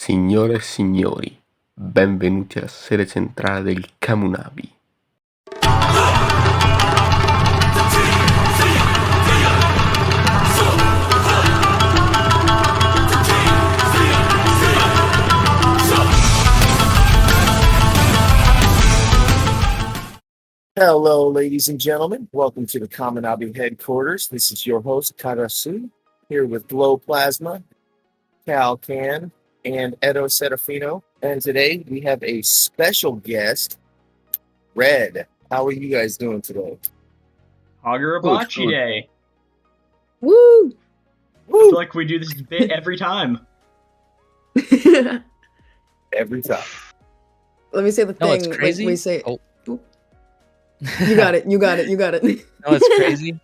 Signore e signori, benvenuti alla sede centrale del Kamunabi. Hello, ladies and gentlemen. Welcome to the Kamunabi Headquarters. This is your host, Karasu, here with Glowplasma, Calcan, and Edo Serafino. And today we have a special guest, Red. How are you guys doing today? Kagurabachi Day. Woo! I feel like we do this bit every time. Every time. Let me say the No, thing. it's crazy. Like we say, Oh. You got it. You got it. You got it. No, it's crazy.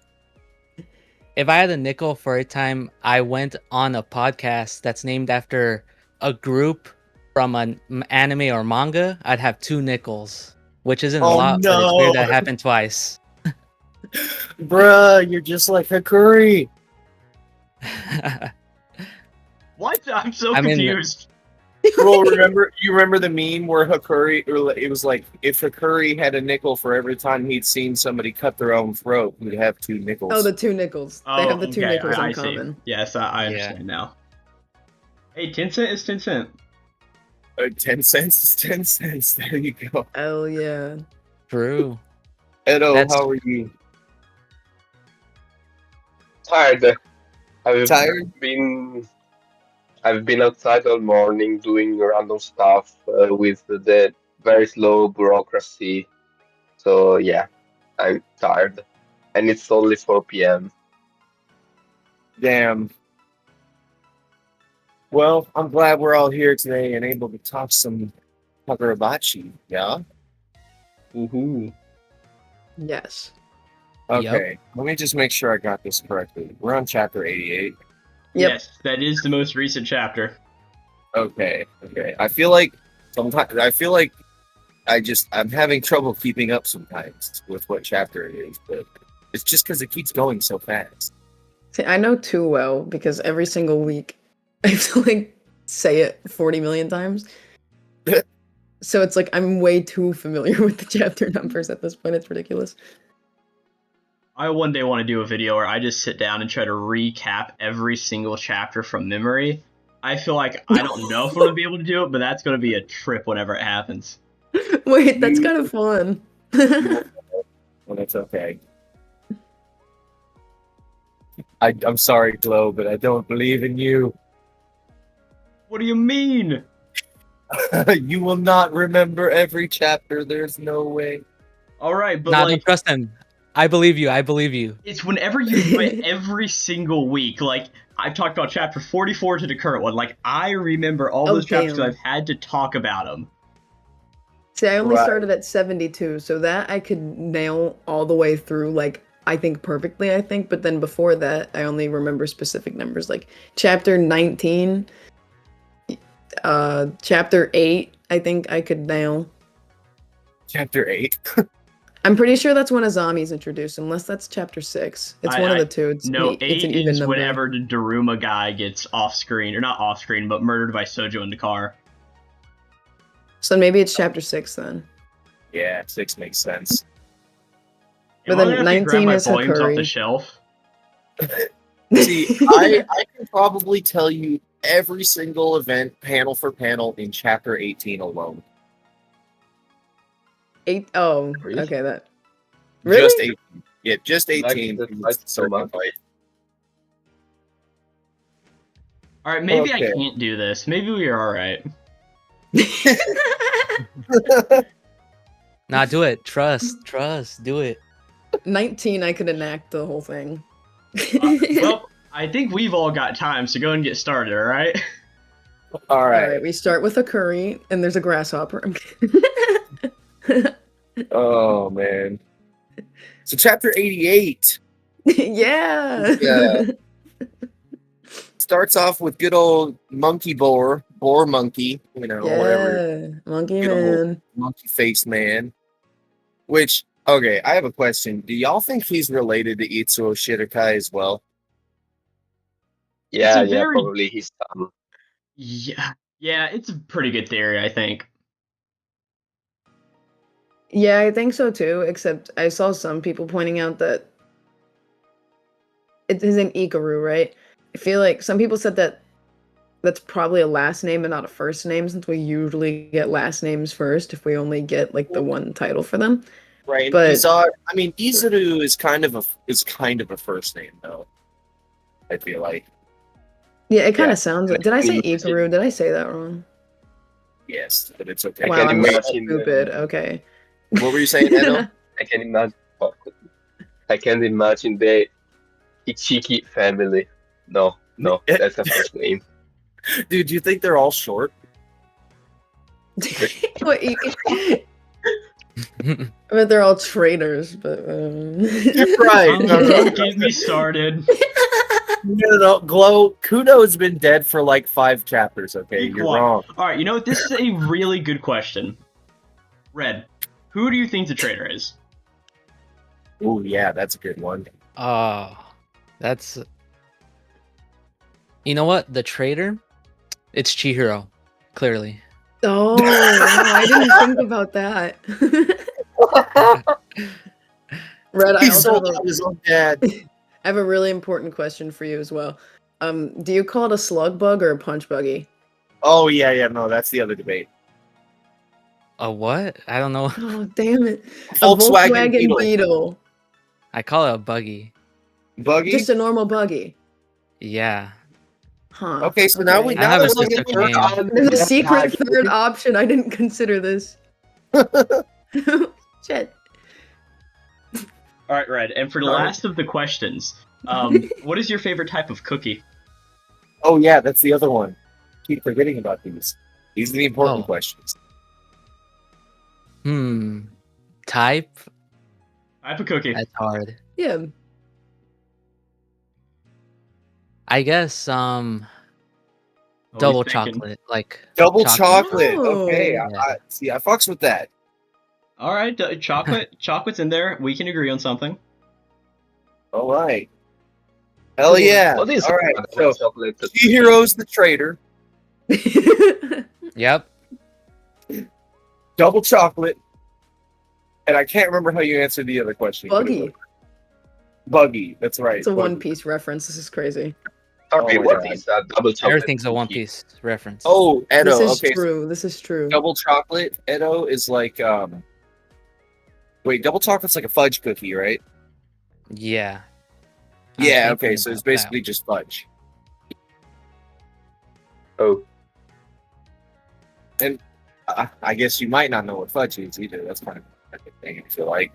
If I had a nickel for a time I went on a podcast that's named after a group from an anime or manga, I'd have 2 nickels, which isn't a lot, but it's weird that happened twice. Bruh, you're just like Hakuri. What? I'm so confused. Well, you remember the meme where Hakuri, it was like, if Hakuri had a nickel for every time he'd seen somebody cut their own throat, he'd have 2 nickels. Oh, the 2 nickels. They have the 2 nickels in common. See. Yes, I understand now. Hey, 10 cent is 10 cent. 10 cents is 10 cents. There you go. Oh, yeah. True. Edo, how are you? Tired. Tired? I've been outside all morning doing random stuff with the very slow bureaucracy. So yeah, I'm tired. And it's only 4 p.m. Damn. Well, I'm glad we're all here today and able to talk some Kagurabachi, yeah? Woohoo. Yes. Okay, Let me just make sure I got this correctly. We're on chapter 88. Yep. Yes, that is the most recent chapter. Okay. I feel like I'm having trouble keeping up sometimes with what chapter it is, but it's just because it keeps going so fast. See, I know too well because every single week I have to like say it 40 million times. So it's like I'm way too familiar with the chapter numbers at this point. It's ridiculous. I one day want to do a video where I just sit down and try to recap every single chapter from memory. I feel like I don't know if I'm going to be able to do it, but that's going to be a trip whenever it happens. Wait, that's kind of fun. Well, that's okay. I'm sorry, Glow, but I don't believe in you. What do you mean? You will not remember every chapter. There's no way. All right, but don't trust him. I believe you. I believe you. It's whenever you do it every single week. Like, I've talked about chapter 44 to the current one. Like, I remember all those chapters because I've had to talk about them. See, I only started at 72, so that I could nail all the way through, like, I think perfectly, but then before that, I only remember specific numbers, like chapter 19, chapter 8, I think I could nail. Chapter 8? I'm pretty sure that's when Azami's introduced, unless that's chapter 6. It's one of the two. It's 8 it's an even is number. whenever the Daruma guy gets off-screen, or not off-screen, but murdered by Sojo in the car. So maybe it's chapter 6 then. Yeah, 6 makes sense. But then 19 is volumes off the Hakuri. shelf. See, I can probably tell you every single event, panel for panel, in chapter 18 alone. 8? Oh, Really? okay, that. Really? Just 18. Yeah, just 18. So much. Alright, maybe Okay. I can't do this. Maybe we are alright. Nah, do it. Trust. Do it. 19, I could enact the whole thing. Well, I think we've all got time, so go and get started, alright? All right. Alright, we start with a curry, and there's a grasshopper. Oh, man. So chapter 88 Yeah! starts off with good old monkey boar monkey, whatever. Yeah, monkey Good old man. monkey face man. Which, okay, I have a question. Do y'all think he's related to Itsuo Shirakai as well? Yeah, It's a very- probably his son. Yeah, Yeah, it's a pretty good theory, I think. Yeah, I think so too, except I saw some people pointing out that it isn't Ikaru, right? I feel like some people said that that's probably a last name and not a first name, since we usually get last names first if we only get like the one title for them. Right. But Izuru is kind of a first name though. I feel like. yeah, it kind Yeah. of sounds like. Did I say Ikaru? Did I say that wrong? Yes, but it's okay. I Wow, can I'm so imagine. stupid. Okay. What were you saying, Edo? I can imagine. I can imagine the Ichiki family. No, that's a first name. Dude, do you think they're all short? What, I bet they're all traitors, but Right. Don't get me started. No. Kuno's been dead for like 5 chapters, okay? Be You're quiet. wrong. All right, you know what? This is a really good question. Red, who do you think the traitor is? Oh, yeah, that's a good one. Oh, that's. You know what? The traitor? It's Chihiro, clearly. Oh, wow, I didn't think about that. Red, I He also sold have out his own dad. I have a really important question for you as well. Do you call it a slug bug or a punch buggy? Oh, yeah, no, that's the other debate. A what? I don't know. Oh, damn it. Volkswagen A Volkswagen Beetle. Beetle. I call it a buggy. Buggy? Just a normal buggy. Yeah. Huh. Okay, so now we I have a we're sister looking name. There's a secret third option. I didn't consider this. Shit. All right, Red. And for the All right. last of the questions, what is your favorite type of cookie? Oh, yeah, that's the other one. Keep forgetting about these. These are the important Oh. questions. Type? Type of cookie. That's hard. Yeah. I guess Oh, double he's thinking. chocolate. Like Double chocolate. Oh. Okay, Yeah. I fucks with that. All right, chocolate's in there. We can agree on something. All right. Hell yeah. What is All right, double so chocolate? Chihiro's the traitor. Yep. Double chocolate. And I can't remember how you answered the other question. Buggy. Buggy, that's right. It's a Buggy. One Piece reference. This is crazy. Sorry, Oh my what God. is that double chocolate? Everything's a One cookie? Piece reference. Oh, Edo. This is Okay, true. This is true. double chocolate. Edo is like Wait, double chocolate's like a fudge cookie, right? Yeah. Yeah. I'm Okay, thinking so it's about that. basically just fudge. Oh, And I guess you might not know what fudge is either. That's kind of a thing. I feel like.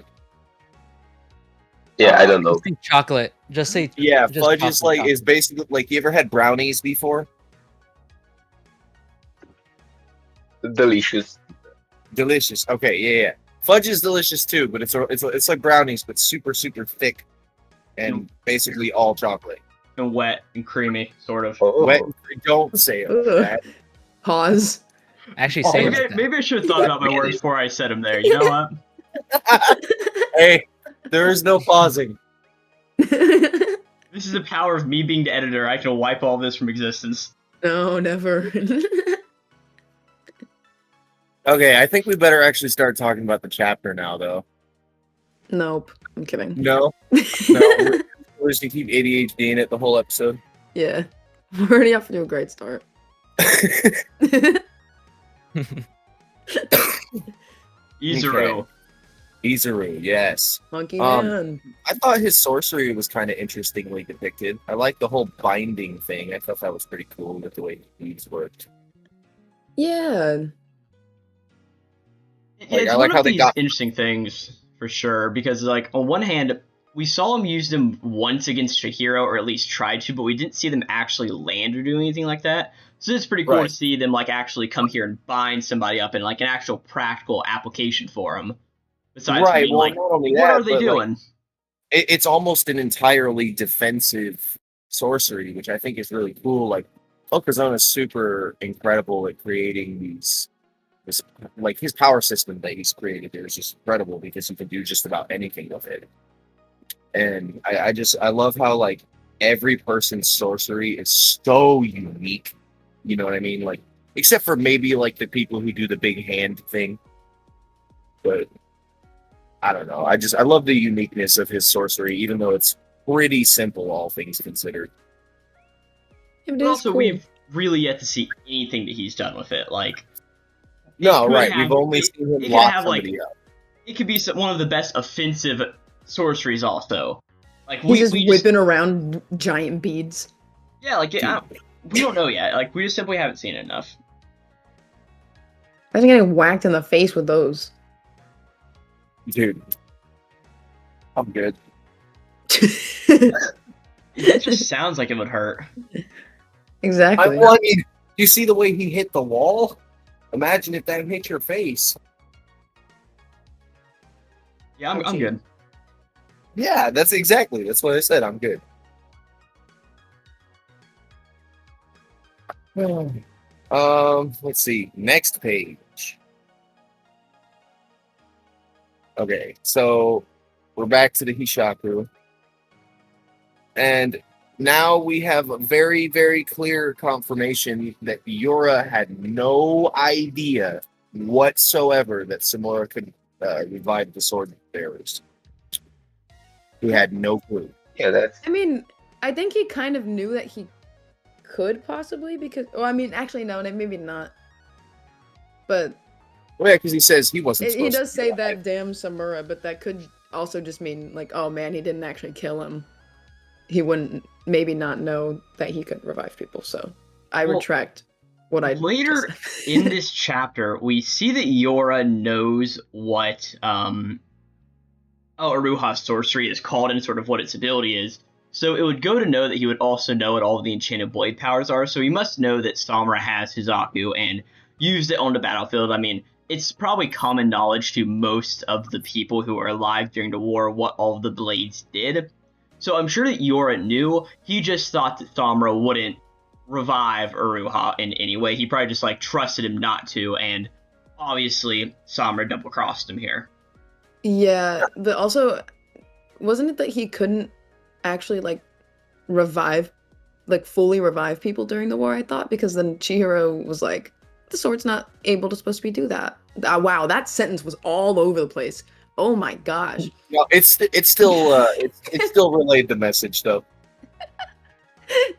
yeah, I don't know. Just think chocolate. Just say Yeah, just fudge is chocolate, like is chocolate. basically like you ever had brownies before? Delicious. Delicious. Okay, yeah. Fudge is delicious too, but it's like brownies, but super thick, and basically all chocolate. And wet and creamy, sort of. Oh, Wet. Don't say it like Ugh. that. Pause. Actually say it Maybe, like that. maybe I should have thought about my words before I said them there. You know what? Hey, there is no pausing. This is the power of me being the editor. I can wipe all this from existence. No, never. Okay, I think we better actually start talking about the chapter now, though. Nope. I'm kidding. No, we're just gonna keep ADHD in it the whole episode. Yeah. We're already off to a great start. Izuru. Izuru, yes. Monkey Um, Man. I thought his sorcery was kind of interestingly depicted. I like the whole binding thing. I thought that was pretty cool with the way these worked. Yeah. It's I one like of how they these got- interesting things for sure because, like, on one hand, we saw him use them once against Chihiro, or at least tried to, but we didn't see them actually land or do anything like that. So it's pretty cool Right. to see them like actually come here and bind somebody up in like an actual practical application for them. Besides Right. being Well, like, not only what that, are they but, like, doing? it's almost an entirely defensive sorcery, which I think is really cool. Like, Okazona's is super incredible at creating these. Like his power system that he's created there is just incredible because he can do just about anything with it. And I love how like every person's sorcery is so unique. You know what I mean? Like except for maybe like the people who do the big hand thing. But I don't know. I love the uniqueness of his sorcery, even though it's pretty simple, all things considered. Yeah, but But it is also, cool. we've really yet to see anything that he's done with it. Like, No, could right. have- We've only it- seen him it could lock have, like, somebody up. it could be one of the best offensive sorceries. Also, like He's just whipping around giant beads. yeah, like we don't know yet. Like, we just simply haven't seen it enough. Imagine getting whacked in the face with those. Dude, I'm good. That just sounds like it would hurt. Exactly. I mean, you see the way he hit the wall? Imagine if that hit your face. Yeah, I'm good. Yeah, that's what I said. I'm good. Let's see. Next page. Okay, so we're back to the Hishaku. And now we have a very, very clear confirmation that Yura had no idea whatsoever that Samura could revive the sword bearers. He had no clue. Yeah, that's I mean, I think he kind of knew that he could possibly because, well, I mean, actually, no, maybe not. But Well, yeah, because he says he wasn't he supposed does to. say that damn Samura, but that could also just mean like, oh man, he didn't actually kill him. He wouldn't maybe not know that he could revive people. So I retract what I later just in this chapter. We see that Yora knows what Aruha's sorcery is called and sort of what its ability is. So it would go to know that he would also know what all of the enchanted blade powers are. So he must know that Samura has Hizaku and used it on the battlefield. I mean, it's probably common knowledge to most of the people who were alive during the war what all of the blades did. So I'm sure that Yora knew. He just thought that Samura wouldn't revive Aruha in any way. He probably just like trusted him not to, and obviously Samura double-crossed him here. Yeah, but also, wasn't it that he couldn't actually like fully revive people during the war? I thought because then Chihiro was like, the sword's not supposed to be do that. Wow, that sentence was all over the place. Oh my gosh. No, it's still relayed the message though.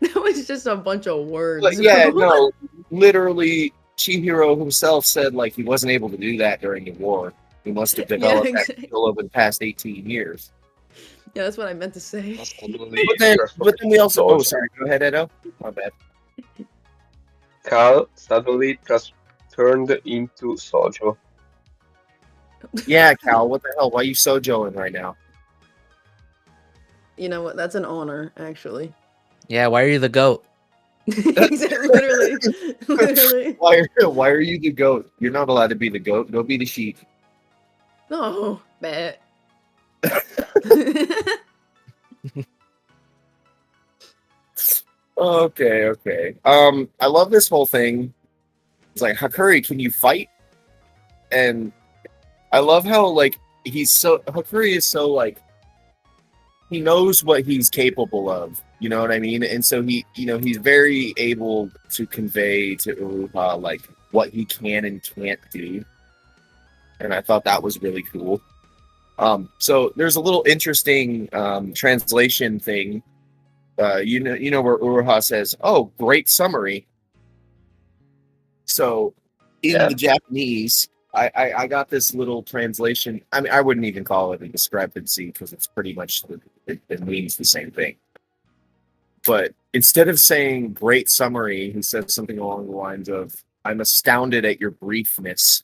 That was just a bunch of words. But yeah, no, literally, Chihiro himself said like he wasn't able to do that during the war. He must have developed that skill over the past 18 years. Yeah, that's what I meant to say. But then we also. Oh, sorry. Go ahead, Edo. My bad. Cal suddenly turned into Sojo. Yeah, Cal. What the hell? Why are you sojoing right now? You know what? That's an honor, actually. Yeah, why are you the goat? Literally. Why are you the goat? You're not allowed to be the goat. Go be the sheep. No, bet. Okay. I love this whole thing. It's like, Hakuri, can you fight? And I love how like Hakuri is so like he knows what he's capable of. You know what I mean? And so he's very able to convey to Uruha like what he can and can't do. And I thought that was really cool. So there's a little interesting translation thing. You know where Uruha says, "Oh, great summary." So in the Japanese, I got this little translation. I mean, I wouldn't even call it a discrepancy because it's pretty much it means the same thing. But instead of saying "great summary," he says something along the lines of, "I'm astounded at your briefness,"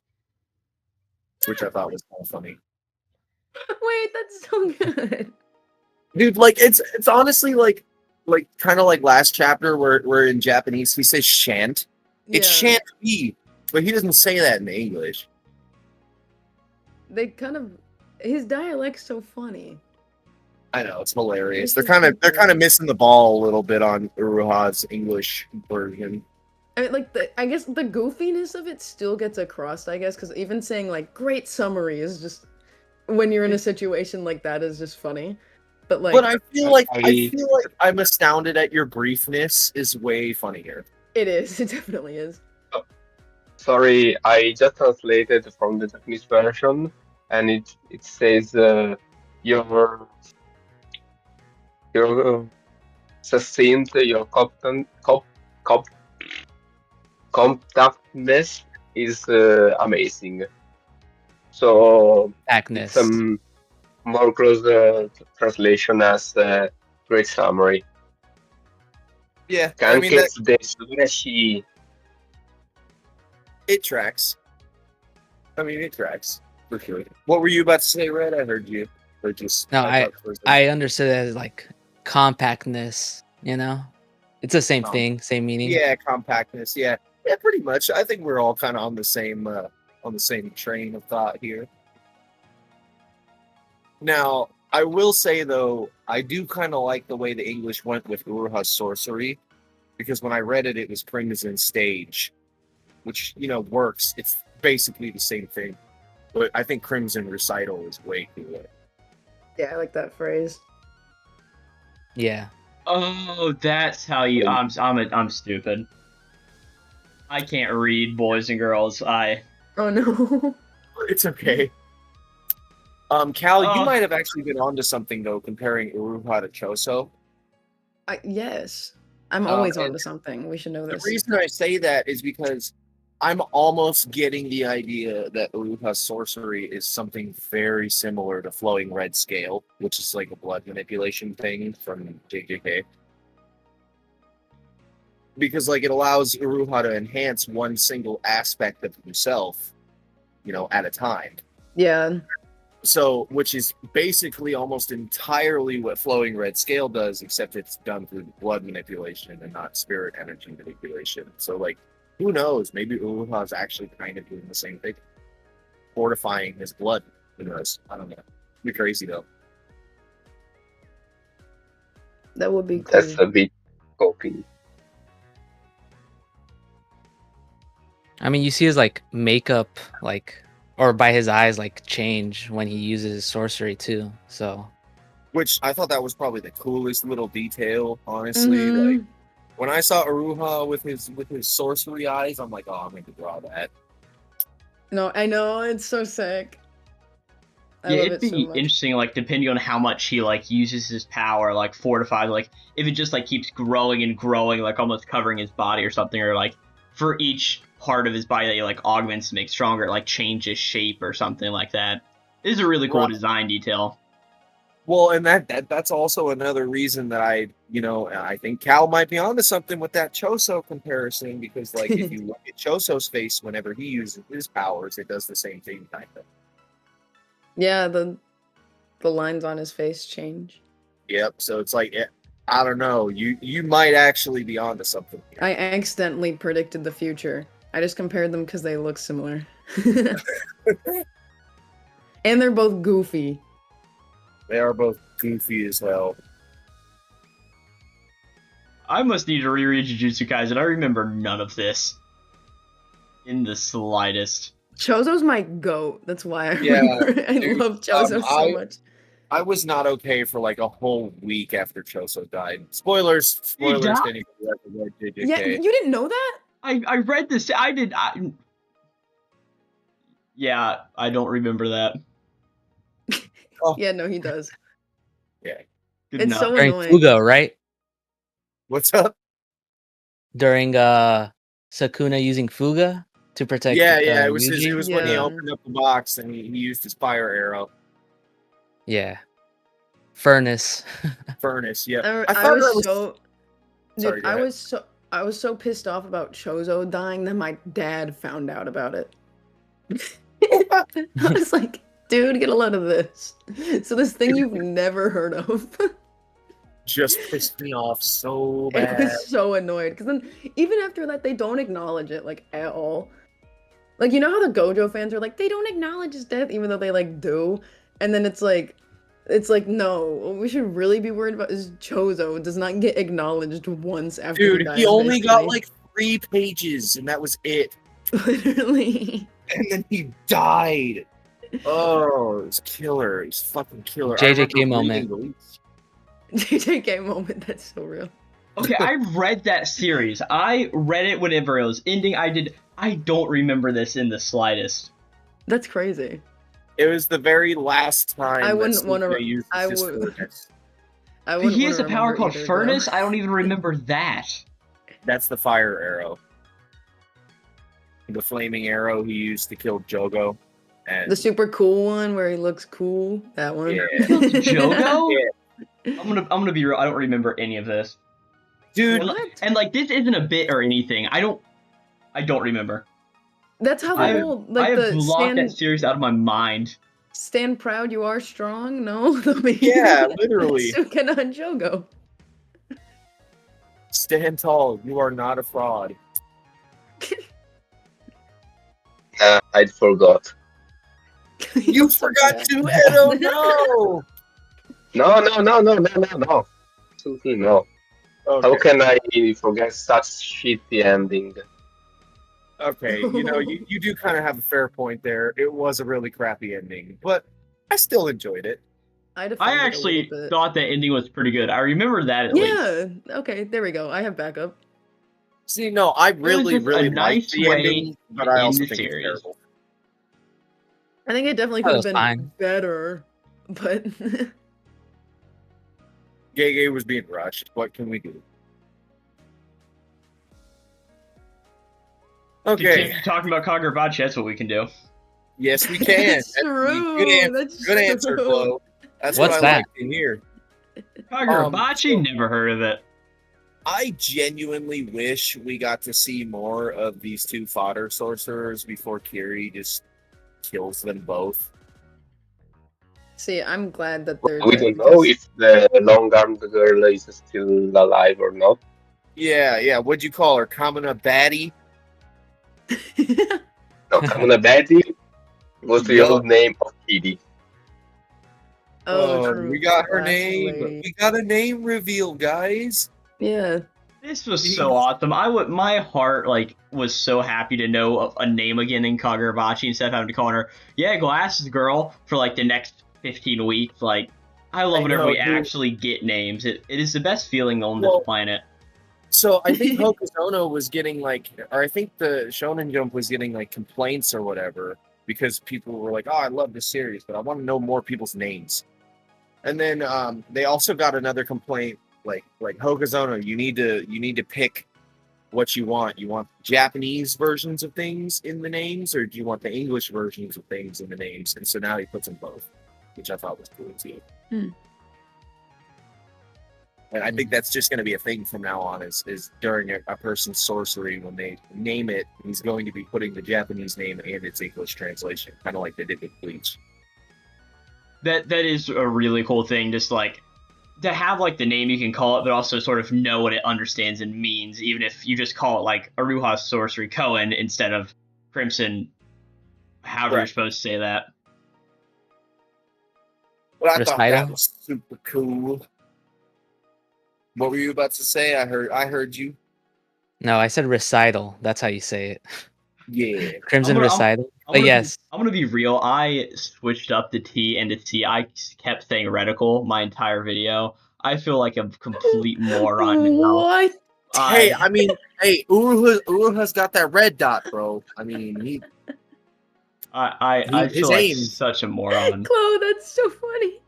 which I thought was kind of funny. Wait, that's so good. Dude, like it's honestly like kind of like last chapter where in Japanese he says shan't. It shan't be, but he doesn't say that in English. They kind of his dialect's so funny. I know, it's hilarious. They're kind of missing the ball a little bit on Uruha's English version. I mean, like I guess the goofiness of it still gets across. I guess because even saying like "great summary" is just when you're in a situation like that is just funny. But like, I feel like I'm astounded at your briefness is way funnier. It is. It definitely is. Sorry, I just translated from the Japanese version, and it says your your succinct, your compactness is amazing. So it's Agnes. more close translation as great summary. Yeah, I mean that Kanketsu desu urashi. it tracks. I mean it tracks for sure. What were you about to say, Red? I heard you. Or just No, thought for a second. I understood it as like compactness. You know, it's the same thing, same meaning. Yeah, compactness. Yeah, yeah, pretty much. I think we're all kind of on the same train of thought here. Now, I will say though, I do kind of like the way the English went with Uruha's sorcery, because when I read it, it was Crimson Stage, which works. It's basically the same thing, but I think Crimson Recital is way cooler. Yeah, I like that phrase. Yeah. Oh, that's how you. I'm stupid. I can't read boys and girls. Oh no. It's okay. Cal, you Oh. might have actually been onto something though, comparing Uruha to Choso. Yes, I'm always and onto something. We should know The this. reason I say that is because I'm almost getting the idea that Uruha's sorcery is something very similar to Flowing Red Scale, which is like a blood manipulation thing from JJK. Because like it allows Uruha to enhance one single aspect of himself, at a time. Yeah. So, which is basically almost entirely what Flowing Red Scale does, except it's done through blood manipulation and not spirit energy manipulation. So, like, who knows? Maybe Uruha's actually kind of doing the same thing, fortifying his blood. Who knows? I don't know. It'd be crazy though. That would be cool. That's a bit copy. I mean, you see his like makeup, like, or by his eyes, like change when he uses his sorcery too. So, Which I thought that was probably the coolest little detail, honestly. Like when I saw Uruha with his sorcery eyes, I'm like, oh, I'm going to draw that. No, I know, it's so sick. I Yeah, love it'd it so be much. interesting, like depending on how much he like uses his power, like fortified, like if it just like keeps growing and growing, like almost covering his body or something, or like for each part of his body that he like augments to make stronger, it, like changes shape or something like that. This is a really cool Right. design detail. Well, and that's also another reason that I think Cal might be onto something with that Choso comparison, because like if you look at Choso's face whenever he uses his powers, it does the same thing kind of. Yeah, the lines on his face change. Yep. So it's like, I don't know. You might actually be onto something here. I accidentally predicted the future. I just compared them because they look similar. And they're both goofy. They are both goofy as hell. I must need to reread Jujutsu Kaisen. I remember none of this in the slightest. Chozo's my goat. That's why I Yeah, remember. I dude, love Chozo so much. I was not okay for like a whole week after Choso died. Spoilers to died? anybody who ever read JJK. Yeah, you didn't know that? I read this. Yeah, I don't remember that. Yeah, no, he does. Yeah. Good It's enough. so during annoying. Fugo, right? What's up? During Sakuna using Fuga to protect. Yeah, it was Yuji? it was when he Yeah. opened up the box and he used his fire arrow. Yeah. Furnace. Furnace, yeah. I thought was that was so. Sorry, Dude, go ahead. I was so pissed off about Chozo dying that my dad found out about it. I was like, dude, get a load of this. So this thing you've never heard of. Just pissed me off so I bad. was so annoyed because then even after that they don't acknowledge it like at all. Like, you know how the Gojo fans are like, they don't acknowledge his death even though they like do, and then it's like no, what we should really be worried about is Chozo does not get acknowledged once after he Dude, dies, he only got basically. like 3 pages and that was it. Literally. And then he died. Oh, it's killer. He's fucking killer. I JJK remember moment. reading JJK moment, that's so real. Okay, I read that series. I read it whenever it was ending. I did I don't remember this in the slightest. That's crazy. It was the very last time I wouldn't want to. use I his would. furnace. I wouldn't He want has to a power remember called either, Furnace? though. I don't even remember that. That's the fire arrow. The flaming arrow he used to kill Jogo. And The super cool one where he looks cool. That one. Yeah. Jogo? Yeah. I'm gonna be real. I don't remember any of this. Dude, And like this isn't a bit or anything. I don't remember. That's how I the have, whole I like have the blocked that stand series out of my mind. stand proud you are strong. No, yeah, literally. Sukuna and Jogo. Stand tall. You are not a fraud. I forgot. You forgot to, Edo. No. No. Absolutely no. Okay. How can I forget such shitty ending? Okay, you do kind of have a fair point there. It was a really crappy ending, but I still enjoyed it. I actually thought that ending was pretty good. I remember that at least. Yeah. Okay. There we go. I have backup. See, no, I was really, just a really nice liked the way ending, but to I end also the think it's series. terrible. I think it definitely That could have was been fine. better, but Gege was being rushed. What can we do? Okay. Continue talking about Kagurabachi, that's what we can do. Yes, we can. That's true. That's Good answer, true. Flo. That's What's what I that? like to hear. Kagurabachi? so- Never heard of it. I genuinely wish we got to see more of these two fodder sorcerers before Kiri just kills them both. See, I'm glad that they're We dead don't know because- if the long-armed girl is still alive or not. Yeah. What'd you call her? Kamunabi? No, Kamunabi was the Yeah. old name of Kitty. Oh, true. We got her Last name. lady. We got a name reveal, guys. Yeah. This was so awesome. My heart was so happy to know a name again in Kagurabachi instead of having to call her, Glasses Girl for the next 15 weeks. I love whenever we actually get names. It is the best feeling on this planet. So I think Hokuzono was getting or I think the Shonen Jump was getting complaints or whatever because people were like, "Oh, I love this series, but I want to know more people's names." And then they also got another complaint like Hokuzono, you need to pick what you want. You want Japanese versions of things in the names, or do you want the English versions of things in the names? And so now he puts them both, which I thought was cool too. And I think that's just going to be a thing from now on is during a person's sorcery, when they name it, he's going to be putting the Japanese name and its English translation, kind of like they did with Bleach. That is a really cool thing, just to have the name you can call it, but also sort of know what it understands and means, even if you just call it Aruha's Sorcery Koen instead of Crimson, however you're supposed to say that. Well, I thought that Recital? was super cool. What were you about to say? I heard you. No, I said recital. That's how you say it. Yeah. Crimson recital. But yes, I'm gonna be real. I switched up the T and the T. I kept saying reticle my entire video. I feel like a complete moron now. What? Hey, Uruha's got that red dot, bro. I mean, I his feel like aim. such a moron. Chloe, that's so funny.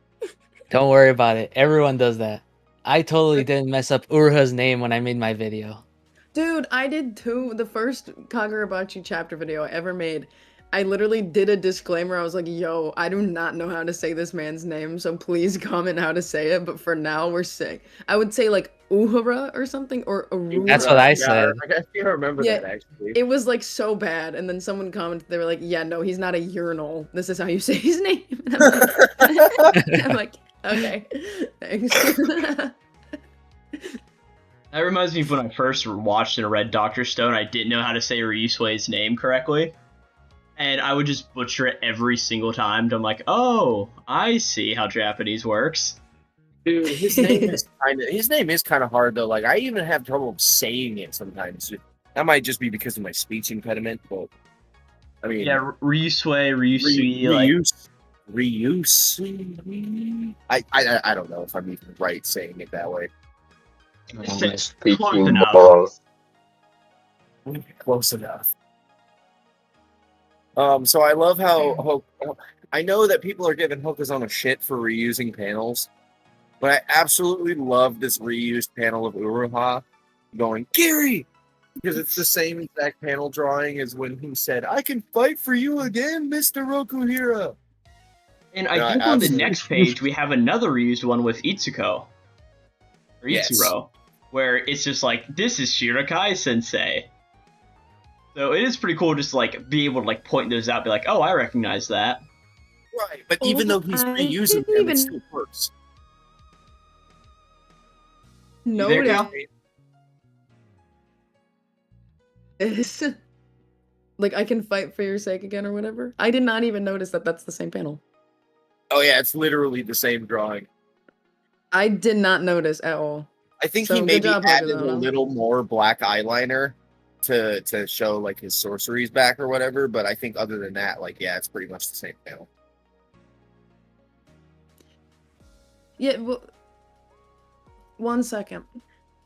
don't worry about it. Everyone does that. I totally didn't mess up Uruha's name when I made my video. Dude, I did too. The first Kagurabachi chapter video I ever made, I literally did a disclaimer. I was like, yo, I do not know how to say this man's name, so please comment how to say it. But for now, we're sick. I would say Uhura or something, or Aruha. That's what I said. I can't remember Yeah, that, actually. It was so bad. And then someone commented, they were like, yeah, no, he's not a urinal. This is how you say his name. And I'm like, okay, thanks. That reminds me of when I first watched in Red Doctor Stone. I didn't know how to say Ryusue's name correctly, and I would just butcher it every single time. And I'm like, oh, I see how Japanese works. Dude, his name is kind of hard though. I even have trouble saying it sometimes. That might just be because of my speech impediment, but I mean, Yeah, Ryusui, reuse. I don't know if I'm even right saying it that way. Close Speaking enough. balls. Close enough. So I love how I know that people are giving Hokozona shit for reusing panels, but I absolutely love this reused panel of Uruha going, Gary! Because it's the same exact panel drawing as when he said, I can fight for you again, Mr. Rokuhira. And I think on the next page we have another reused one with Itsuko. Or Itsuro. Where it's just like, this is Shirakai Sensei. So it is pretty cool just to like be able to like point those out, be like, oh, I recognize that. Right, but even though he's reusing them, it still works. No, You there, Cal? Like, I can fight for your sake again or whatever. I did not even notice that that's the same panel. Oh yeah, it's literally the same drawing. I did not notice at all. I think So, he good maybe job, added a Hokozona. little more black eyeliner to show like his sorceries back or whatever, but I think other than that, like, yeah, it's pretty much the same panel. Yeah, well, one second.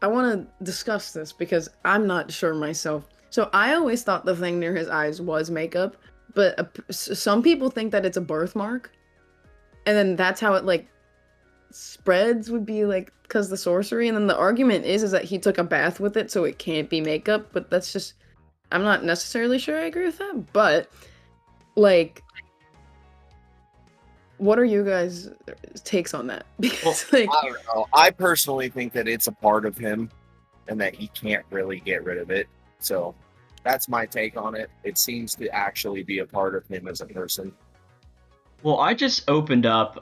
I want to discuss this because I'm not sure myself. So I always thought the thing near his eyes was makeup, but some people think that it's a birthmark. And then that's how it, like, spreads, would be, like, because the sorcery. And then the argument is that he took a bath with it, so it can't be makeup. But that's just... I'm not necessarily sure I agree with that. But, like... What are you guys' takes on that? Because, like... I don't know. I personally think that it's a part of him and that he can't really get rid of it. So that's my take on it. It seems to actually be a part of him as a person. Well, I just opened up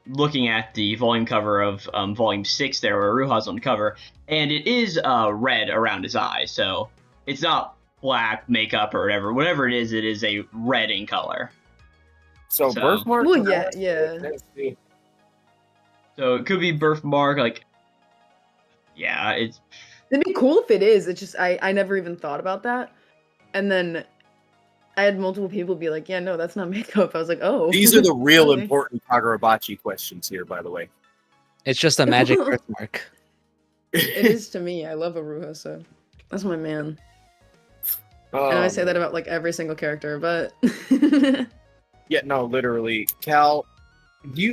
looking at the volume cover of volume 6 there, where Ruha's on the cover, and it is red around his eye, so it's not black makeup or whatever it is a red in color. So birthmark? Well, yeah. So it could be birthmark, like, yeah, it's... It'd be cool if it is. It's just, I never even thought about that. And then I had multiple people be like, yeah, no, that's not makeup. I was like, oh. These are the real Okay. important Kagurabachi questions here, by the way. It's just a magic birthmark. It is to me. I love Aruha, so that's my man. Oh, And I say that about like every single character, but yeah, no, literally. Cal,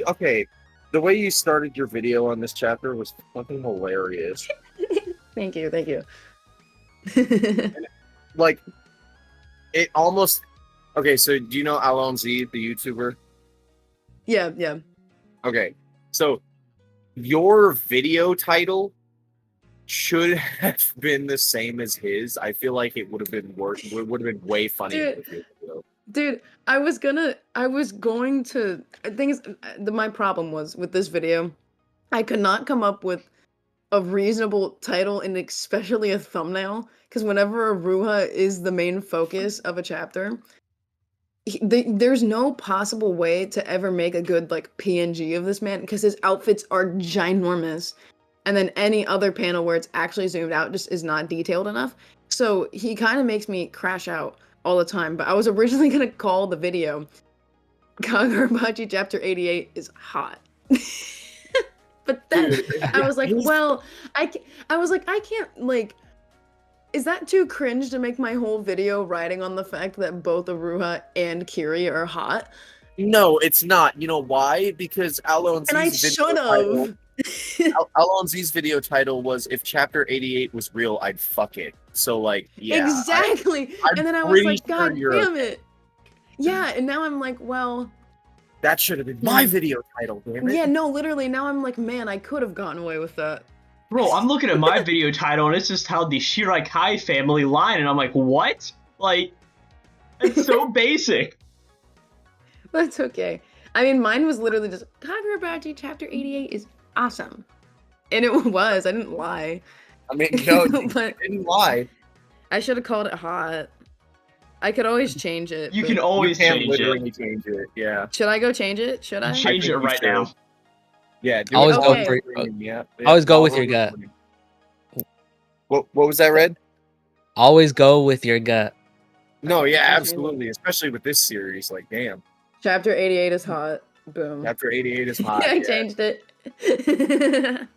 okay, the way you started your video on this chapter was fucking hilarious. thank you. Like, it almost... Okay, so do you know Alon Z, the YouTuber? yeah. Okay, so your video title should have been the same as his. I feel like it would have been worse. It would have been way funnier with your video. Dude, I was going to, my problem was with this video, I could not come up with a reasonable title and especially a thumbnail, because whenever Aruha is the main focus of a chapter, there's no possible way to ever make a good like PNG of this man, because his outfits are ginormous, and then any other panel where it's actually zoomed out just is not detailed enough. So he kind of makes me crash out all the time. But I was originally gonna call the video Kagurabachi Chapter 88 is hot. But then I was like, well, I can't, like, is that too cringe to make my whole video riding on the fact that both Aruha and Kiri are hot? No, it's not. You know why? Because Alon Z's video title was, if Chapter 88 was real, I'd fuck it. So, like, yeah. Exactly. And then I was like, God damn it. Yeah, and now I'm like, well... That should have been my video title, damn it. Yeah, no, literally, now I'm like, man, I could have gotten away with that. Bro, I'm looking at my video title, and it's just how the Shiraikai family line, and I'm like, what? Like, it's so basic. That's okay. I mean, mine was literally just, Kagurabachi Chapter 88 is awesome. And it was, I didn't lie. I mean, no, But you didn't lie. I should have called it hot. I could always change it. You can always change it. Change it, yeah. Should I go change it? Should I? Change it right now. Yeah, do Always it. go Okay. for Yeah. Always go with your gut. What was that, Red? Always go with your gut. No, yeah, absolutely. Especially with this series, like, damn. Chapter 88 is hot. Boom. Chapter 88 is hot. I yeah. changed it.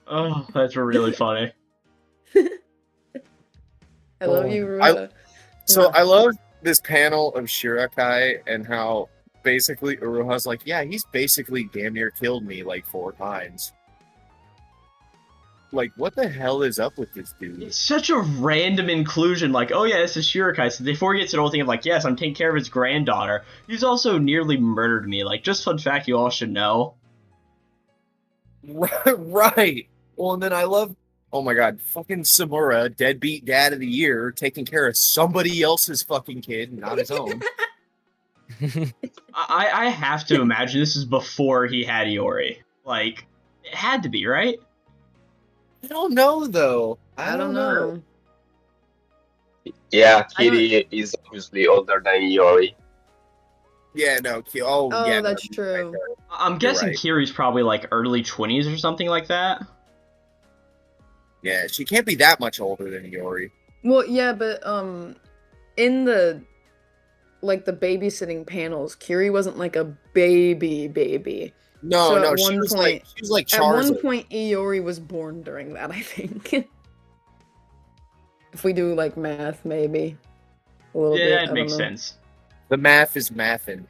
Oh, that's really funny. I love you, Ruha. So I love this panel of Shirakai and how basically Uruha's like, yeah, he's basically damn near killed me like 4 times. Like, what the hell is up with this dude? It's such a random inclusion. Like, oh yeah, this is Shirakai. So before he gets an old thing of like, yes, I'm taking care of his granddaughter. He's also nearly murdered me. Like, just fun fact you all should know. Right. Well, and then I love, oh my god, fucking Samura, deadbeat dad of the year, taking care of somebody else's fucking kid, not his own. I have to imagine this is before he had Iori. Like, it had to be, right? I don't know, though. I don't know. Yeah, Kiri is obviously older than Iori. Yeah, no. Oh, yeah, that's no, true. right there. I'm guessing right. Kiri's probably like early 20s or something like that. Yeah, she can't be that much older than Iori. Well, yeah, but in the babysitting panels, Kiri wasn't like a baby. No, So no, at she one was point- like At Charizard. one point, Iori was born during that, I think. If we do like math, maybe a little bit. Yeah, I it don't makes know. sense. The math is mathin'.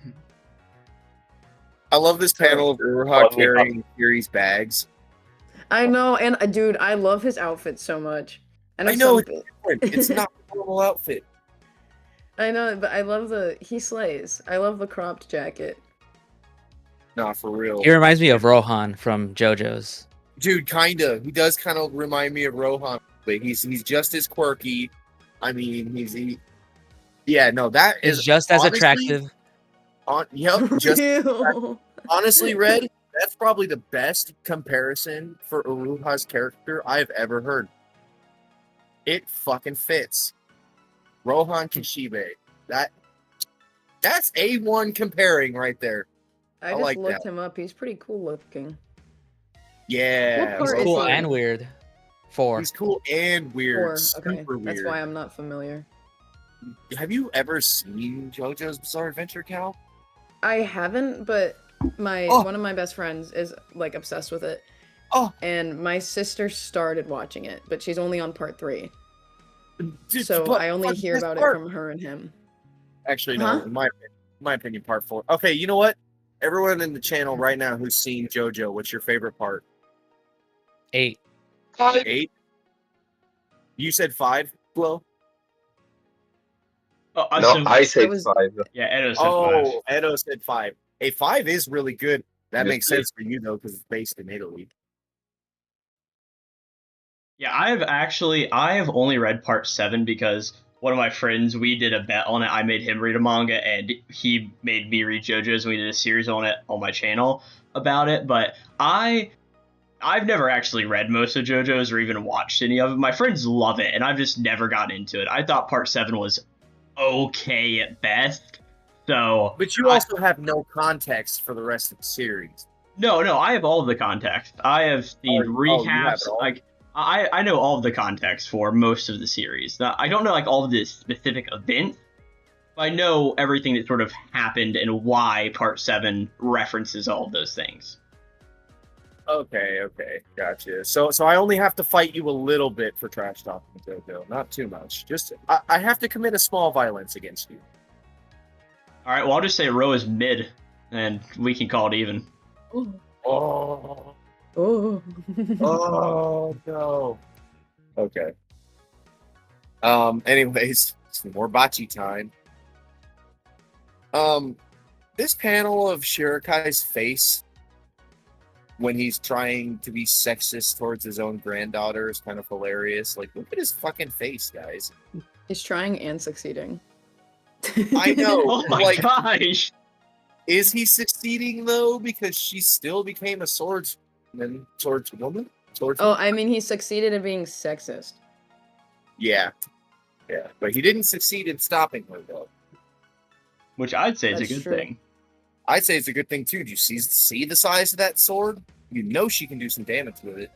I love this panel of Uruha carrying Kiri's bags. I know, and dude, I love his outfit so much. I know it's different. It's not a normal outfit. I know, but I love he slays. I love the cropped jacket. Nah, for real. He reminds me of Rohan from JoJo's. Dude, kinda. He does kind of remind me of Rohan, but he's just as quirky. I mean, yeah, no, that He's is just as honestly- attractive. Yep, just Ew. honestly, Red, that's probably the best comparison for Uruha's character I've ever heard. It fucking fits. Rohan Kishibe. That's A1 comparing right there. I just like looked that. him up. He's pretty cool looking. Yeah. What part He's is cool he? and weird. 4. He's cool and weird. Or okay, Super that's weird. why I'm not familiar. Have you ever seen JoJo's Bizarre Adventure, Cal? I haven't, but Oh. one of my best friends is like obsessed with it. Oh. And my sister started watching it, but she's only on part 3. Dude, So but I only fuck hear this about part. it from her and him. Actually, no. Huh? In my opinion, part 4. Okay, you know what? Everyone in the channel right now who's seen JoJo, what's your favorite part? 8. 8? You said 5, Glow? Oh, No, I said That was- 5. yeah, Edo said 5. Oh, Edo said 5. A 5 is really good. That Yes, makes sense for you, though, because it's based in Italy. Yeah, I have only read part 7 because one of my friends, we did a bet on it. I made him read a manga and he made me read JoJo's, and we did a series on it on my channel about it. But I've never actually read most of JoJo's or even watched any of it. My friends love it, and I've just never gotten into it. I thought part 7 was okay at best. So, But you also have no context for the rest of the series. no, I have all of the context. I have seen Oh, you have recaps. it all? Like I know all of the context for most of the series. Now, I don't know like all of the specific events, but I know everything that sort of happened and why Part 7 references all of those things. Okay, gotcha. So I only have to fight you a little bit for trash talking JoJo, not too much. Just I have to commit a small violence against you. All right, well I'll just say Ro is mid, and we can call it even. Oh, Oh. oh no. Okay. Anyways, some more bocce time. This panel of Shirokai's face when he's trying to be sexist towards his own granddaughter is kind of hilarious. Like, look at his fucking face, guys. He's trying and succeeding. I know. Oh my like, gosh! is he succeeding though? Because she still became a swordswoman. Oh, I mean, he succeeded in being sexist. Yeah, but he didn't succeed in stopping her though. Which I'd say is a That's good true. thing. I'd say it's a good thing too. Do you see the size of that sword? You know she can do some damage with it.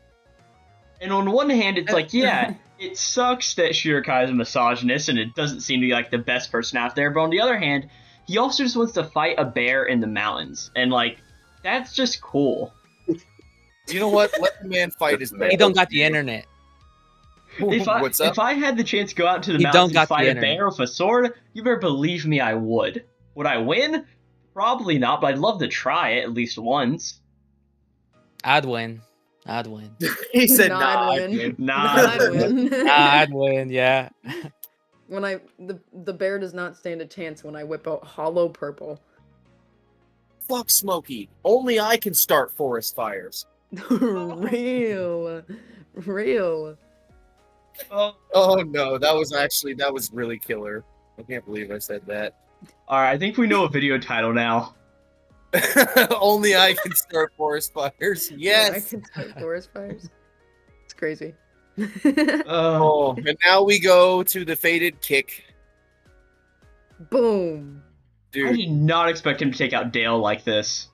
And on one hand, it's like, yeah, it sucks that Shirokai's a misogynist and it doesn't seem to be like the best person out there. But on the other hand, he also just wants to fight a bear in the mountains. And like, that's just cool. You know what? Let the man fight his man. He don't got the internet. What's up? If I had the chance to go out into the You mountains don't and got the fight a internet. bear with a sword, you better believe me, I would. Would I win? Probably not, but I'd love to try it at least once. I'd win. I'd win. He said, Nah, "Nah, I'd I'd win. win." Nah, I'd win. I'd win. Yeah. When the bear does not stand a chance when I whip out hollow purple. Fuck Smokey. Only I can start forest fires. Real. Oh, Oh no, that was really killer. I can't believe I said that. alright, I think we know a video title now. Only I can start forest fires. I Yes. can start forest fires. It's crazy. Oh, and now we go to the fated kick. Boom. I Dude, did not expect him to take out Dale like this.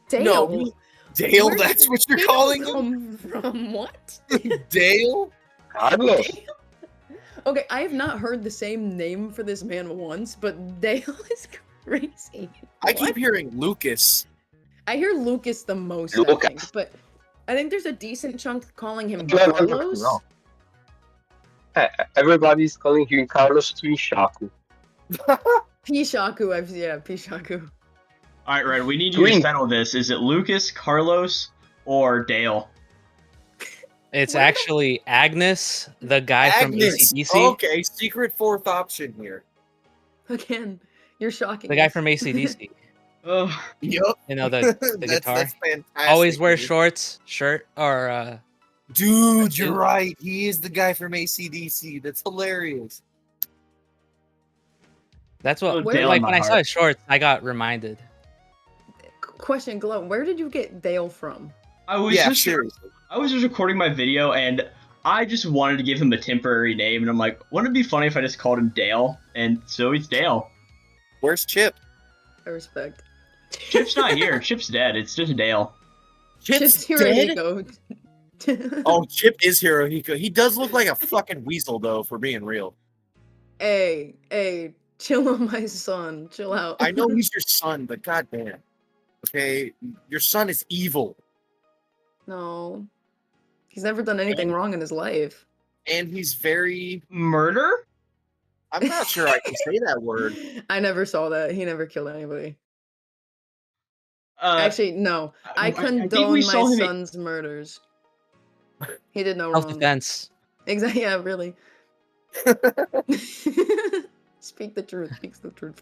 Dale. no, Dale, Where that's did what you're Dale calling him? come from? What? Dale? Carlos. Okay, I have not heard the same name for this man once, but Dale is crazy. I keep What? hearing Lucas. I hear Lucas the most, I Lucas. think, but I think there's a decent chunk calling him No, no, no, Carlos. no. Everybody's calling him Carlos Twinshaku. Pishaku, Pishaku. Alright, Red, we need you to Twink. settle this. Is it Lucas, Carlos, or Dale? It's Where the- actually Agnes, the guy from Agnes. ACDC. Okay, secret fourth option here. Again, you're shocking. The guy us. from ACDC. Ugh. Yup. You know, the that's guitar. fantastic. Always wears dude. shorts, shirt, or Dude, you're right. He is the guy from AC/DC. That's hilarious. that's what. Dale Like in my when I saw heart. his shorts, I got reminded. Question, Glow, where did you get Dale from? I was Yeah, just seriously. I was just recording my video and I just wanted to give him a temporary name and I'm like, wouldn't it be funny if I just called him Dale? And so he's Dale. Where's Chip? I respect. Chip's not here. Chip's dead. It's just Dale. Chip's Hirohiko. Oh, Chip is Hirohiko. He does look like a fucking weasel, though, for being real. Hey, chill on my son. Chill out. I know he's your son, but goddamn. Okay, your son is evil, No. He's never done anything wrong in his life. and he's very. Murder? I'm not sure I can say that word. I never saw that. He never killed anybody. Uh, Actually, no. I think condone we my saw him- son's murders. He did no Self wrong. defense. Exactly. Yeah, really. Speak the truth. Speaks the truth.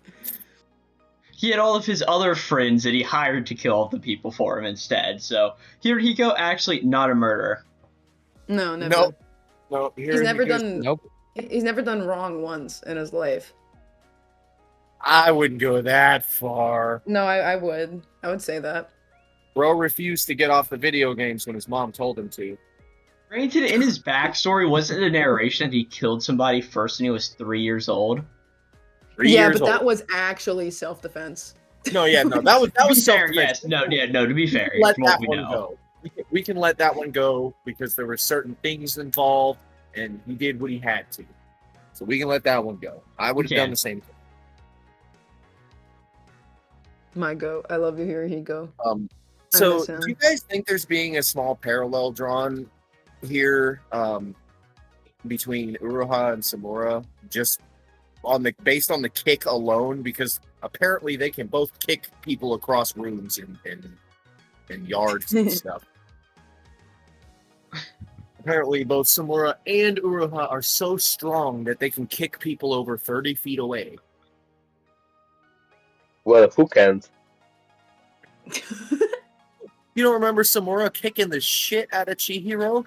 he had all of his other friends that he hired to kill all the people for him instead. So Hirohiko actually not a murderer. No, never. Nope. No, He's never Hirohiko's- done. Nope. He's never done wrong once in his life. I wouldn't go that far. No, I would. I would say that. Bro refused to get off the video games when his mom told him to. Granted, in his backstory, wasn't it a narration that he killed somebody first when he was 3 years old? 3 Yeah, years but that old. was actually self-defense. No, that was To be fair, self-defense. yes. No, to be fair, Let from what that we one know. go. We can let that one go because there were certain things involved, and he did what he had to. So we can let that one go. I would have We done can. the same thing. My goat. I love you, Hirohiko. So, miss him. do you guys think there's being a small parallel drawn here between Uruha and Samura, just based on the kick alone? Because apparently they can both kick people across rooms and yards and stuff. Apparently, both Samura and Uruha are so strong that they can kick people over 30 feet away. Well, who can't? You don't remember Samura kicking the shit out of Chihiro?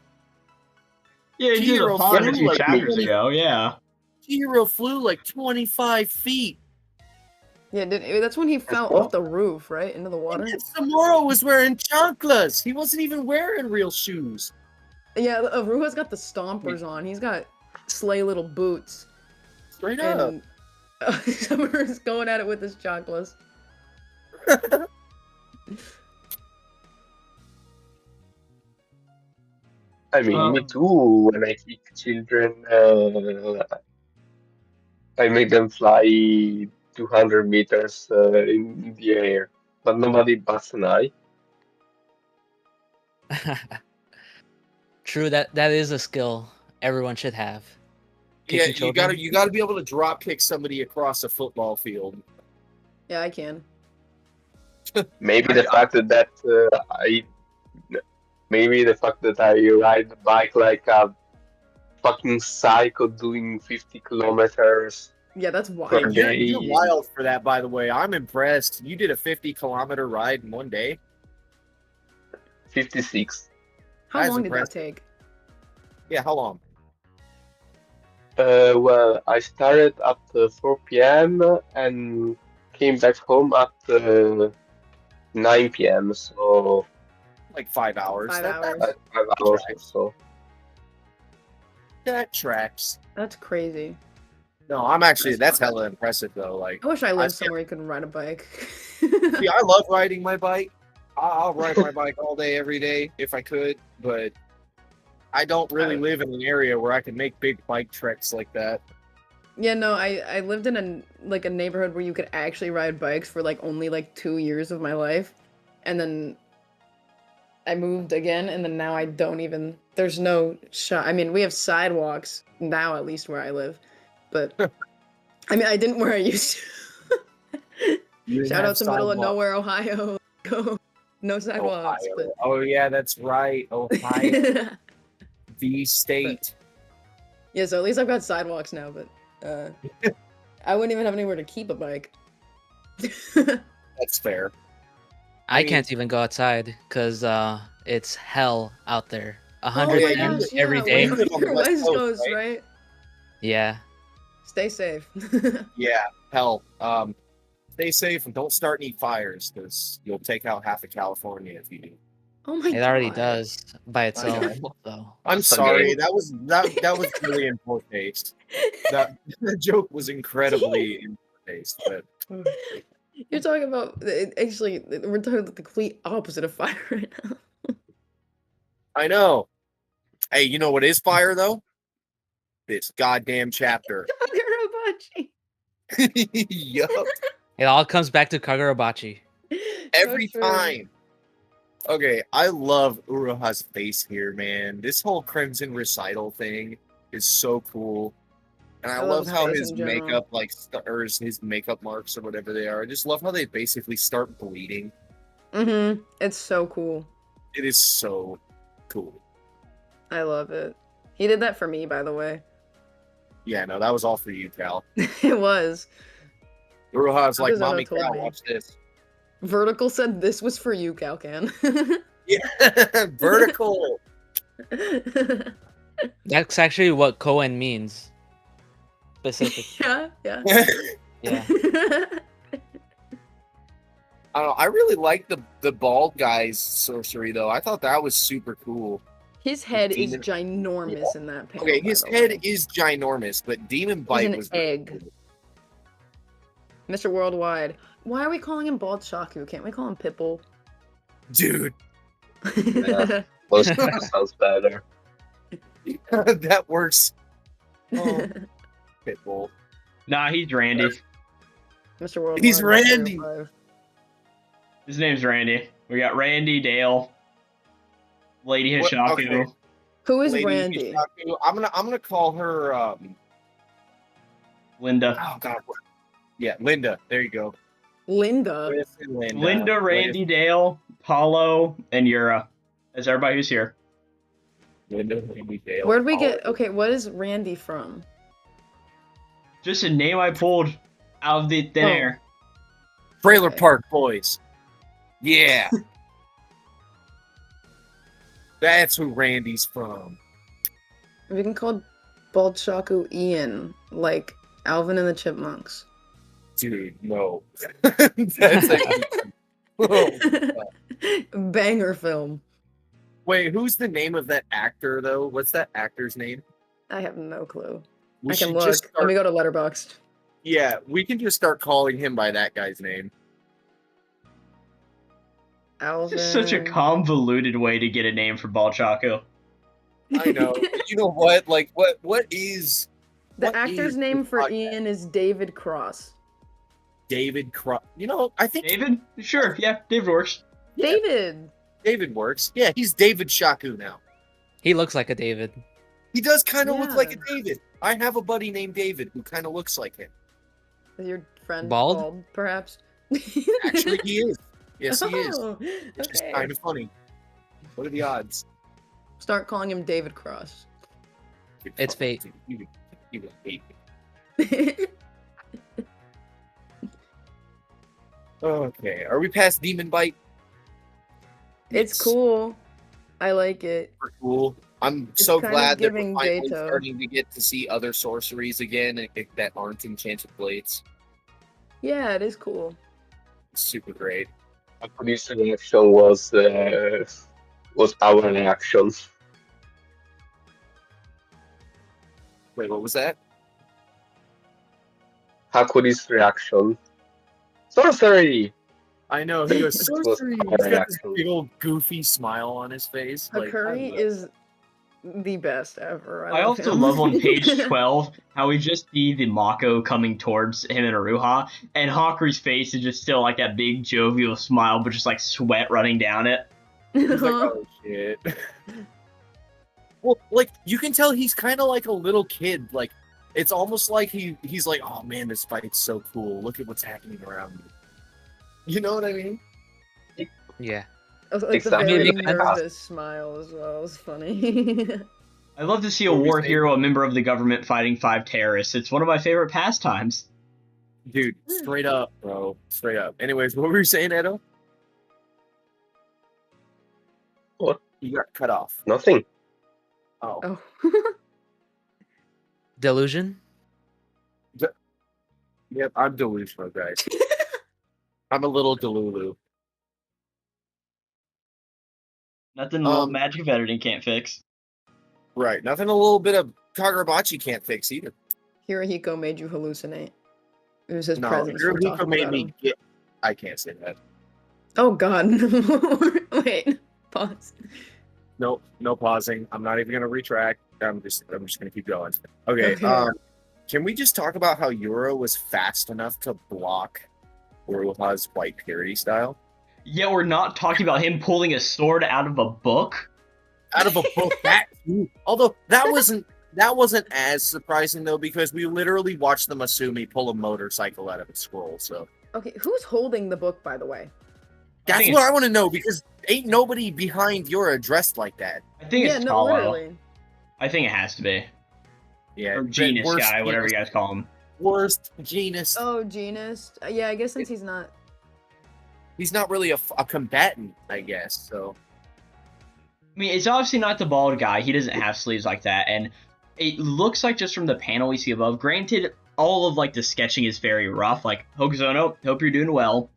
Yeah, he did a Chihiro pond a flew few like chapters 20 ago, yeah. Chihiro flew like 25 feet. Yeah, that's when he fell well. off the roof, right? Into the water? And Samura was wearing chanclas. He wasn't even wearing real shoes. Yeah, Ruha's got the stompers on. He's got sleigh little boots. Straight up. And Summer's going at it with his chocolates. I mean, me too. When I kick children, I make them fly 200 meters in the air, but nobody bats an eye. True, that is a skill, everyone should have. Yeah, Kicking you gotta children. be able to drop kick somebody across a football field. Yeah, I can. Maybe the fact that maybe the fact that I ride the bike like a fucking psycho doing 50 kilometers Yeah, that's per wild. You're day. wild for that, by the way. I'm impressed. You did a 50-kilometer ride in one day. 56. How That's long did that impressive. take? Yeah, how long? Well, I started at 4 p.m. and came back home at 9 p.m. So Like 5 hours. 5 That, hours. that's, 5 hours or so. that tracks. That's crazy. No, I'm actually, that's hella impressive, though. Like, I wish I lived see- somewhere you could ride a bike. See, I love riding my bike. I'll ride my bike all day, every day, if I could, but I don't really live in an area where I can make big bike treks like that. Yeah, no, I lived in a neighborhood where you could actually ride bikes for like only like 2 years of my life, and then I moved again, and then now I don't even. There's no shot. I mean, we have sidewalks now, at least where I live, but I mean, I didn't where I used to. Shout out to middle of nowhere, Ohio. Go, no sidewalks, Ohio. Oh yeah, that's right, Ohio, but the state. yeah. So at least I've got sidewalks now, but I wouldn't even have anywhere to keep a bike. That's fair. I mean- can't even go outside because it's hell out there. Oh 100 my times gosh, every yeah, day. we live on the We're West West Coast, Coast, right? right? Yeah. Stay safe. Yeah, hell. Stay safe and don't start any fires because you'll take out half of California if you do. Oh my god. It already does by I itself. know. So. I'm It's a sorry. game. That was really in poor taste. That joke was incredibly in poor taste. But You're talking about actually we're talking about the complete opposite of fire right now. I know. Hey, you know what is fire though? This goddamn chapter. Kagurabachi. Yup. It all comes back to Kagurabachi. Every So true. time. Okay, I love Uruha's face here, man. This whole Crimson recital thing is so cool. And I I love love how his his face in general. makeup, like, or his makeup marks or whatever they are. I just love how they basically start bleeding. Mm-hmm. It's so cool. It is so cool. I love it. He did that for me, by the way. Yeah, no, that was all for you, Cal. It was. Uruha's like, Others are Mommy told Cal, me. watch this. Vertical said this was for you, Calcan. Yeah, vertical. That's actually what Koen means. Specifically. yeah, yeah. Yeah. I don't know. I really like the bald guy's sorcery though. I thought that was super cool. His head is Demon- ginormous in that panel. Okay, by his the head way. is ginormous, but Demon He's Bite an was really egg. cool. Mr. Worldwide. Why are we calling him Bald Shaku? Can't we call him Pitbull? Dude, Yeah. Most sounds better. that works. Oh, Pitbull. Nah, he's Randy. Mr. Worldwide. He's Mr. Randy. 05. His name's Randy. We got Randy, Dale, Lady What- Hishaku. okay. Who is Lady Randy? Hishaku. I'm gonna call her Linda. oh god. Yeah, Linda. There you go. Linda. Listen, Linda, Randy, Dale, Paulo, and Yura. That's everybody who's here. Linda, Randy, Dale. Where'd we Oh, get? Okay, what is Randy from? Just a name I pulled out of the thin Oh. air. Trailer Okay. Park Boys. Yeah. That's who Randy's from. We can call Bald Shaku Ian, like Alvin and the Chipmunks. Dude, no. That's oh. Banger film. Wait, who's the name of that actor though? What's that actor's name? I have no clue. We I can should look. just Let start, me go to Letterboxd. yeah, we can just start calling him by that guy's name. Alvin. It's such a convoluted way to get a name for Balchaco. I know. But you know what? Like what is The what actor's is name this for podcast? Ian is David Cross. David You know, I think David? Sure, yeah, David works. David. David works. Yeah, he's David Shaku now. He looks like a David. He does kind of look like a Yeah. David. I have a buddy named David who kind of looks like him. Is your friend Bald? bald, perhaps? Actually, he is. Yes, he is. Oh, Which is okay. kind of funny. What are the odds? Start calling him David Cross. It's fate. You would hate me. Okay, are we past Demon Bite? It's cool. I like it. Super cool. I'm It's so kind of glad that we're giving finally Dato. starting to get to see other sorceries again that aren't enchanted blades. Yeah, it is cool. It's super great. This reaction was our reaction. Wait, what was that? Hakudi's reaction. Sorcery! I know, he goes, was sorcery! our He's got this reaction. big old goofy smile on his face. Like, I Hakuri love- is the best ever. I also him. love on page 12 how we just see the Mako coming towards him and Aruha, and Haku's face is just still like that big jovial smile, but just like sweat running down it. He's like, oh shit. Well, like, you can tell he's kind of like a little kid. Like, it's almost like he's like, oh man, this fight's so cool. Look at what's happening around me. You know what I mean? Yeah. Like the Exactly. very Make sense. nervous smile as well. It was funny. I love to see a What were you war saying? hero, a member of the government, fighting 5 terrorists. It's one of my favorite pastimes. Dude, straight up, bro. Straight up. Anyways, what were you saying, Edo? What? You got cut off. Nothing. Oh. Oh. Delusion? Yep, I'm delusional, guys. I'm a little delulu. Nothing magic of editing can't fix. Right. Nothing a little bit of Kagurabachi can't fix either. Hirohiko made you hallucinate. It was his No, presence. we're Hirohiko talking made about me him. get. I can't say that. Oh God. Wait. Pause. Nope, no pausing. I'm not even gonna retract. I'm just gonna keep going. Okay. Okay. Can we just talk about how Yura was fast enough to block Uruha's White Purity style? Yet we're not talking about him pulling a sword out of a book. Out of a book, that too. Although that wasn't as surprising though, because we literally watched the Masumi pull a motorcycle out of a scroll. So Okay, who's holding the book, by the way? that's think what it's- I want to know, because ain't nobody behind Yura dressed like that. I think Yeah, it's no, Talo. literally. I think it has to be. Yeah, Or Genus worst guy, whatever you genus- guys call him. Worst genus. Oh, Genus. Yeah, I guess since he's not. He's not really a combatant, I guess. So I mean, it's obviously not the bald guy. He doesn't have sleeves like that. And it looks like just from the panel we see above, granted, all of like the sketching is very rough. Like, Hokuzono, hope you're doing well.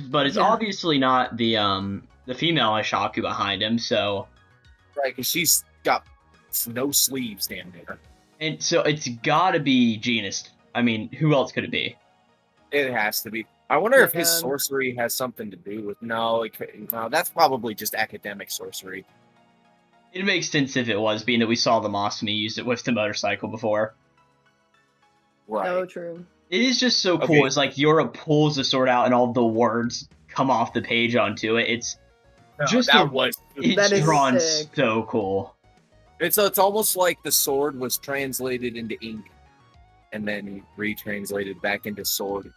But it's Yeah. obviously not the female Ishaku behind him, so... right, because she's got no sleeves damn near. And so it's gotta be Genus. I mean, who else could it be? It has to be. I wonder if his Man. sorcery has something to do with. No, that's probably just academic sorcery. It makes sense if it was, being that we saw the Masumi use it with the motorcycle before. Right. Oh, true. It is just so cool. Okay. It's like Yura pulls the sword out and all the words come off the page onto it. It's No, just that a- was. it's That is drawn sick. so cool. It's almost like the sword was translated into ink, and then retranslated back into sword.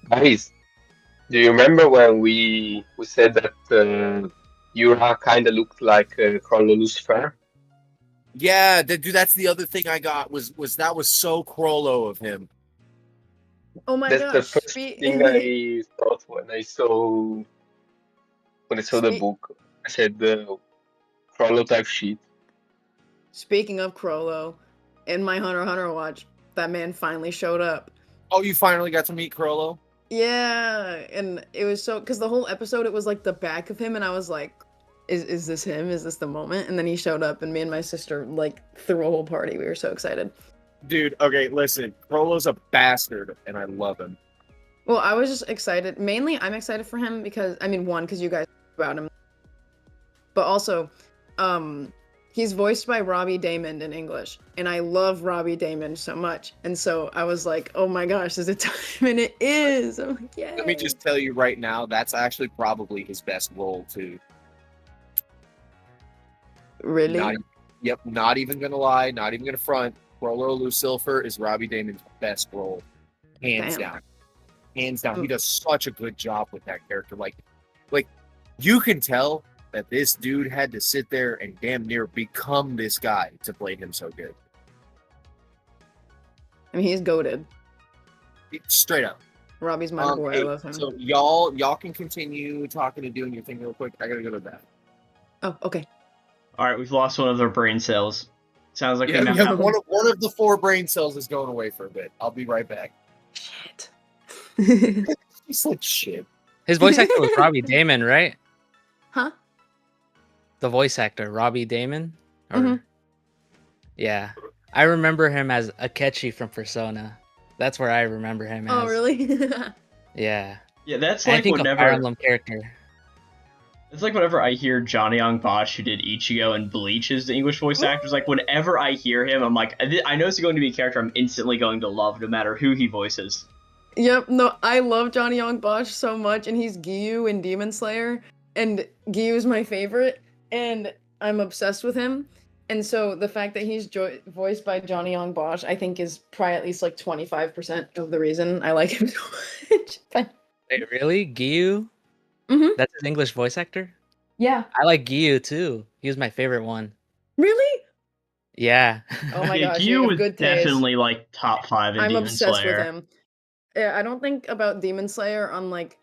Guys, do you remember when we said that Yura kind of looked like Chrono Lucifer? Yeah, dude, that's the other thing I got was that was so Crollo of him. Oh my That's gosh. the first thing I thought when I saw the Spe- book. I said the Chrono type sheet. Speaking of Crollo, in my Hunter x Hunter watch, that man finally showed up. Oh, you finally got to meet Crollo? Yeah, and it was so because the whole episode it was like the back of him, and I was like, "Is this him? Is this the moment?" And then he showed up, and me and my sister like threw a whole party. We were so excited. Dude, okay, listen, Crollo's a bastard, and I love him. Well, I was just excited. Mainly, I'm excited for him because one, because you guys about him, but also, he's voiced by Robbie Daymond in English, and I love Robbie Daymond so much. And so I was like, "Oh my gosh, is it time?" And it is. I'm like, "Yay!" Let me just tell you right now, that's actually probably his best role too. Really? Not even gonna lie, not even gonna front. Crawler Lucifer is Robbie Damon's best role, hands Damn. down. Hands down. He Mm. does such a good job with that character. Like you can tell that this dude had to sit there and damn near become this guy to play him so good. I mean, he's goated. Straight up. Robbie's my boy. Hey, I love him. so y'all can continue talking and doing your thing real quick. I gotta go to that. Oh, okay. All right, we've lost one of their brain cells. Sounds like Yeah, they now have one of the 4 brain cells is going away for a bit. I'll be right back. Shit. He said shit. His voice actor was Robbie Damon, right? Huh? The voice actor, Robbie Damon? Or... Mhm. Yeah. I remember him as Akechi from Persona. That's where I remember him as. Oh, really? Yeah. Yeah, that's And I like think a Fire whenever Emblem character. it's like whenever I hear Johnny Young Bosch, who did Ichigo and Bleach, as the English voice actors. Like whenever I hear him, I'm like, I know it's going to be a character I'm instantly going to love, no matter who he voices. Yep, no, I love Johnny Young Bosch so much, and he's Giyu in Demon Slayer, and Giyu's my favorite, and I'm obsessed with him. And so the fact that he's voiced by Johnny Young Bosch, I think, is probably at least like 25% of the reason I like him so much. Wait, really? Giyu? Mhm. That's his English voice actor? Yeah. I like Giyu too. He was my favorite one. Really? Yeah. Oh my Yeah, gosh, you Gyu have was good taste. definitely like top 5 in I'm Demon obsessed Slayer. with him. Yeah, I don't think about Demon Slayer on like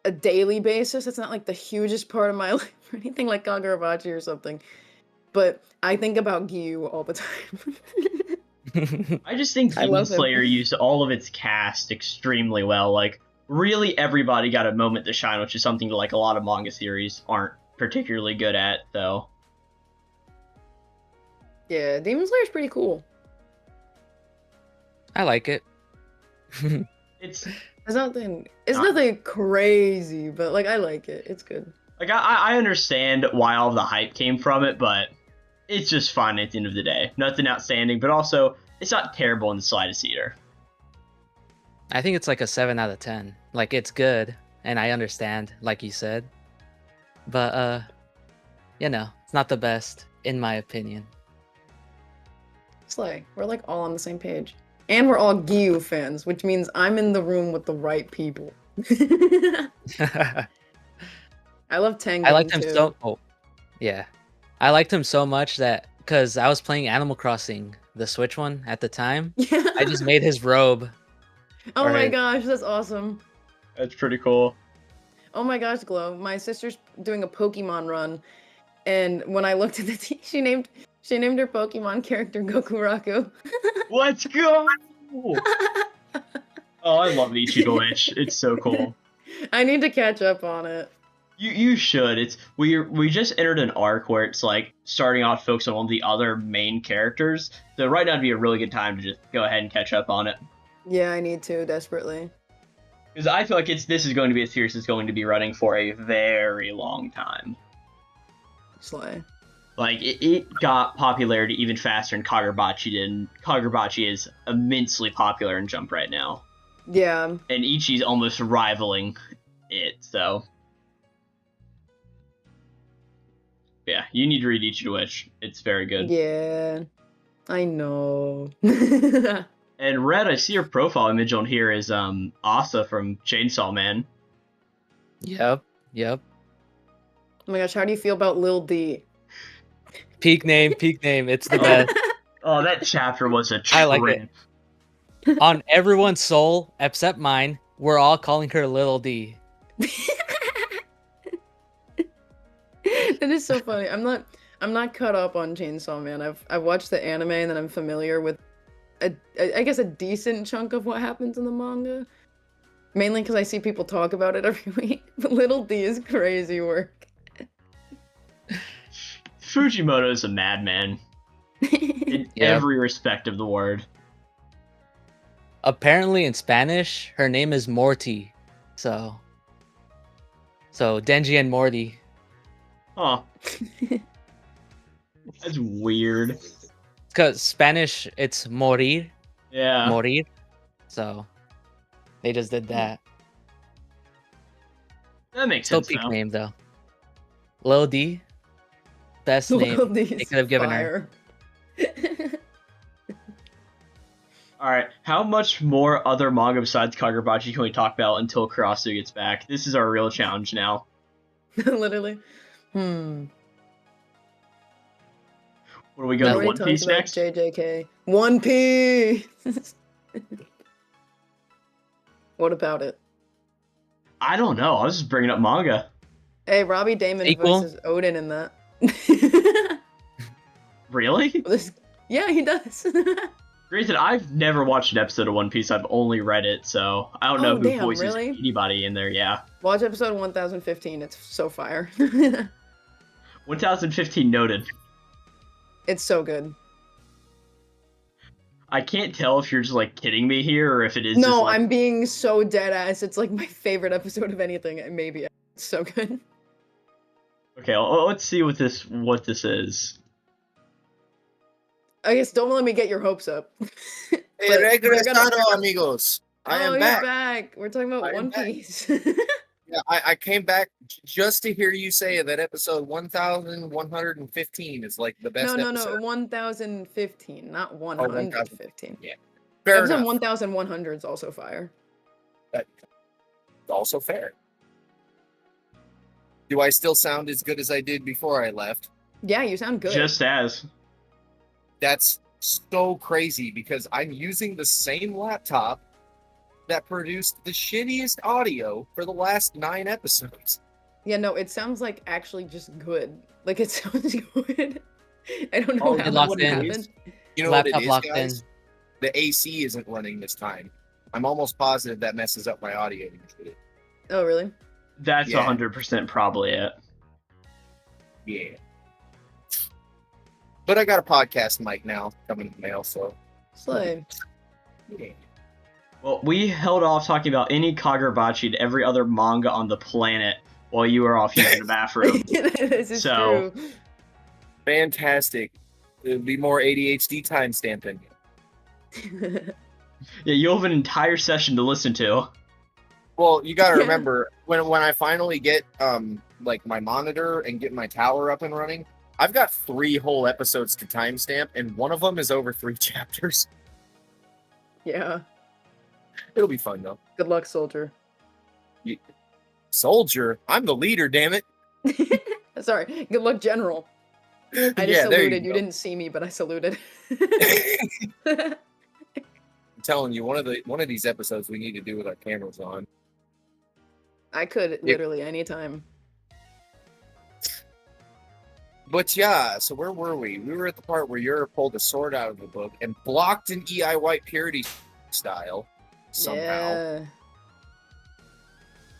a daily basis. It's not like the hugest part of my life or anything like Kagurabachi or something. But I think about Giyu all the time. I just think I Demon love him. Slayer used all of its cast extremely well. Like, really everybody got a moment to shine, which is something that like a lot of manga series aren't particularly good at, though. Yeah, Demon Slayer's pretty cool. I like it. It's It's nothing crazy, but like I like it. It's good. like I understand why all the hype came from it, but it's just fun at the end of the day. Nothing outstanding, but also it's not terrible in the slightest either. I think it's like a 7 out of 10. Like, it's good, and I understand, like you said. But, it's not the best, in my opinion. Slay. We're like all on the same page. And we're all Giyu fans, which means I'm in the room with the right people. I love Tengen I liked him too. so... Oh, yeah. I liked him so much that... Because I was playing Animal Crossing, the Switch one, at the time. Yeah. I just made his robe. Oh my Right. gosh, that's awesome. That's pretty cool. Oh my gosh, Glow. My sister's doing a Pokemon run, and when I looked at the she named her Pokemon character Gokuraku. Let's go! Oh, I love the Ichigo Itch. It's so cool. I need to catch up on it. You should. It's we just entered an arc where it's like starting off focus on one of the other main characters. So right now would be a really good time to just go ahead and catch up on it. Yeah, I need to desperately. Because I feel like this is going to be a series that's going to be running for a very long time. Slay. Like it got popularity even faster than Kagurabachi did. And Kagurabachi is immensely popular in Jump right now, Yeah. and Ichi's almost rivaling it. So. Yeah, you need to read Ichigo Itch. It's very good. Yeah. I know. And Red, I see your profile image on here is Asa from Chainsaw Man. Yep. Oh my gosh, how do you feel about Lil D? Peak name. It's the best. Oh, that chapter was a trip. I like it. On everyone's soul, except mine, we're all calling her Little D. That is so funny. I'm not caught up on Chainsaw Man. I've watched the anime and then I'm familiar with I guess a decent chunk of what happens in the manga. Mainly because I see people talk about it every week. But Little D is crazy work. Fujimoto is a madman in Yeah. every respect of the word. Apparently in Spanish, her name is Morty. So Denji and Morty. Huh. That's weird. Because Spanish, it's morir. Yeah. Morir. So they just did that. That makes Still sense peak now. name though. Lil D. best name they could have given her. All right, how much more other manga besides Kagurabachi can we talk about until Karasu gets back? This is our real challenge now. Literally. What are we going to One Piece about next? JJK. One Piece. What about it? I don't know. I was just bringing up manga. Hey, Robbie Damon voices Odin in that. Really? Yeah, he does. Granted, I've never watched an episode of One Piece. I've only read it, so I don't know who voices anybody in there. Yeah. Watch episode 1015. It's so fire. 1015 noted. It's so good. I can't tell if you're just like kidding me here or if it is. No, just, like... I'm being so dead ass. It's like my favorite episode of anything. Maybe it's so good. Okay, let's see what this is. I guess don't let me get your hopes up. Hey, regresado, amigos. I am back. We're talking about One Piece. Yeah, I came back just to hear you say that episode 1115 is like the best episode. No, 1015, not 115. Yeah. Fair episode enough. 1100 is also fire. That's also fair. Do I still sound as good as I did before I left? Yeah, you sound good. Just as. That's so crazy because I'm using the same laptop that produced the shittiest audio for the last 9 episodes. Yeah, no, it sounds like actually just good. Like it sounds good. I don't know how that would happen. You know what it is, guys? The AC isn't running this time. I'm almost positive that messes up my audio usually. Oh, really? That's 100% probably it. Yeah. But I got a podcast mic now coming in the mail, so. Slay. Yeah. Well, we held off talking about any Kagurabachi and every other manga on the planet while you were off using the bathroom. This is true. Fantastic. It would be more ADHD time stamping. Yeah, you'll have an entire session to listen to. Well, you gotta remember, when I finally get like my monitor and get my tower up and running, I've got 3 whole episodes to timestamp, and one of them is over 3 chapters. Yeah. It'll be fun, though. Good luck, soldier. Soldier? I'm the leader, damn it. Sorry. Good luck, general. I just saluted. You didn't see me, but I saluted. I'm telling you, one of these episodes we need to do with our cameras on. I could literally anytime. But yeah, so where were we? We were at the part where Yura pulled a sword out of the book and blocked an EI White Purity style somehow. Yeah.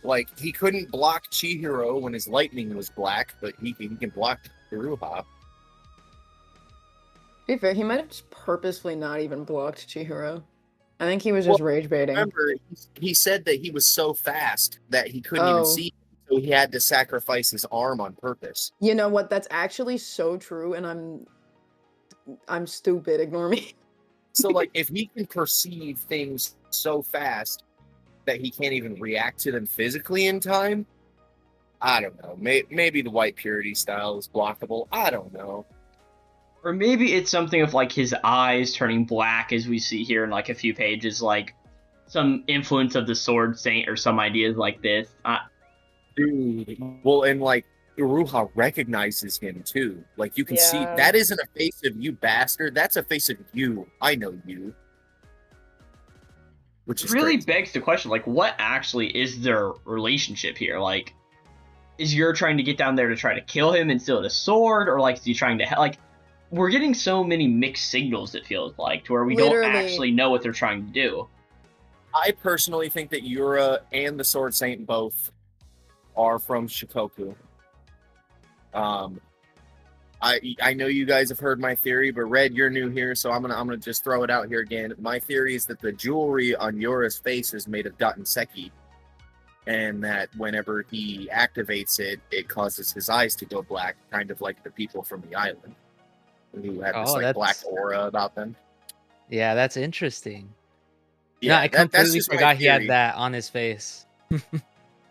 Like, he couldn't block Chihiro when his lightning was black, but he can block Iruha. To be fair, he might have just purposefully not even blocked Chihiro. I think he was just rage baiting. Remember, he said that he was so fast that he couldn't even see, so he had to sacrifice his arm on purpose. You know what? That's actually so true, and I'm stupid. Ignore me. So, like, if he can perceive things so fast that he can't even react to them physically in time, I don't know. Maybe the White Purity style is blockable. I don't know. Or maybe it's something of, like, his eyes turning black, as we see here in, like, a few pages, like, some influence of the Sword Saint or some ideas like this. Dude. Well, and, like, Iruha recognizes him, too. Like, you can see, that isn't a face of you, bastard. That's a face of you. I know you. Which is really crazy. begs the question, like, what actually is their relationship here? Like, is Yura trying to get down there to try to kill him and steal the sword? Or, like, is he trying to, like... We're getting so many mixed signals, it feels like, to where we don't actually know what they're trying to do. I personally think that Yura and the Sword Saint both are from Shikoku. I know you guys have heard my theory, but Red, you're new here, so I'm gonna just throw it out here again. My theory is that the jewelry on Yura's face is made of Dattenseki, and that whenever he activates it, it causes his eyes to go black, kind of like the people from the island, who have this like black aura about them. Yeah, that's interesting. Yeah, I completely forgot he had that on his face.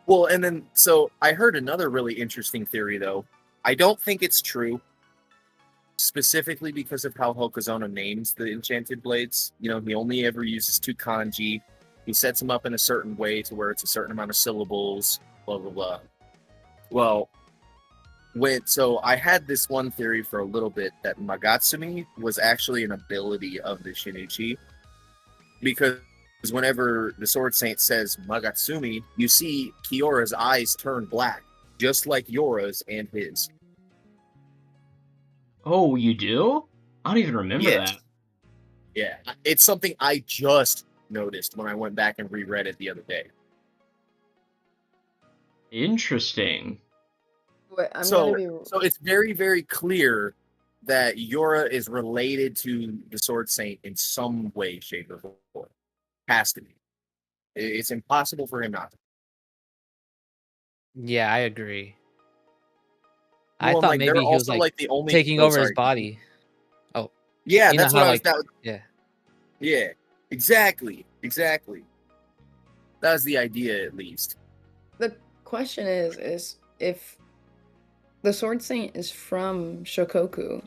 Well, and then, so I heard another really interesting theory, though. I don't think it's true, specifically because of how Hokuzono names the enchanted blades. You know, he only ever uses 2 kanji. He sets them up in a certain way to where it's a certain amount of syllables, blah, blah, blah. Well, so I had this one theory for a little bit that Magatsumi was actually an ability of the Shinichi, because whenever the Sword Saint says Magatsumi, you see Kyora's eyes turn black, just like Yora's and his. Oh, you do? I don't even remember Yes. that. Yeah, it's something I just noticed when I went back and reread it the other day. Interesting. Wait, I'm So gonna be. it's very, very clear that Yora is related to the Sword Saint in some way, shape, or form. Has to be. It's impossible for him not to. Yeah, I agree. I Well, thought like, maybe they're he was also like the only taking oh, over his sorry. body. Yeah, You know that's how, what I was. like, yeah. Yeah, exactly. That was the idea, at least. The question is if the Sword Saint is from Shokoku,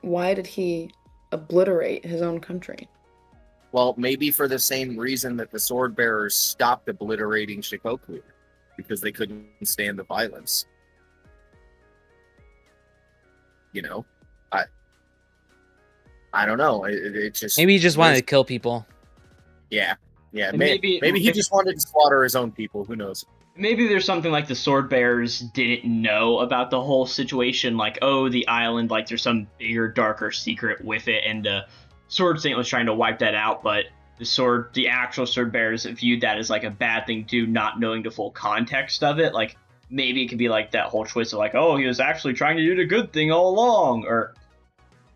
why did he obliterate his own country? Well, maybe for the same reason that the sword bearers stopped obliterating Shikoku, because they couldn't stand the violence. You know, I don't know. It just Maybe he just wanted to kill people. Yeah. And Maybe he just wanted to slaughter his own people. Who knows? Maybe there's something like the sword bearers didn't know about the whole situation, like, oh, the island, like there's some bigger, darker secret with it, and the Sword Saint was trying to wipe that out, but the actual sword bearers viewed that as like a bad thing too, not knowing the full context of it. Like, maybe it could be like that whole twist of like, oh, he was actually trying to do the good thing all along, or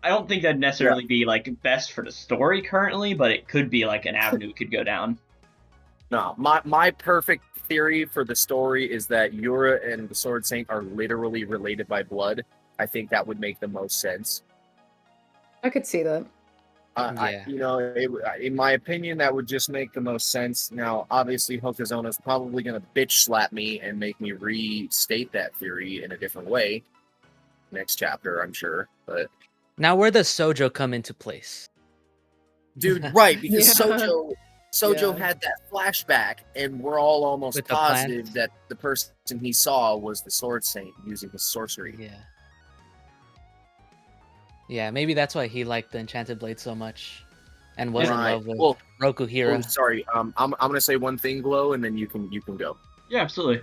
I don't think that'd necessarily be like best for the story currently, but it could be like an avenue it could go down. No, my perfect theory for the story is that Yura and the Sword Saint are literally related by blood. I think that would make the most sense. I could see that. In my opinion, that would just make the most sense. Now, obviously, Hokuzono's probably going to bitch slap me and make me restate that theory in a different way next chapter, I'm sure. But Now, where does Sojo come into place? dude, right? Because Yeah. Sojo Yeah. had that flashback, and we're all almost With the positive plants? that the person he saw was the Sword Saint using his sorcery. Yeah. Yeah, maybe that's why he liked the Enchanted Blade so much, and was in love with Rokuhira. Oh, sorry. I'm gonna say one thing, Glow, and then you can go. Yeah, absolutely.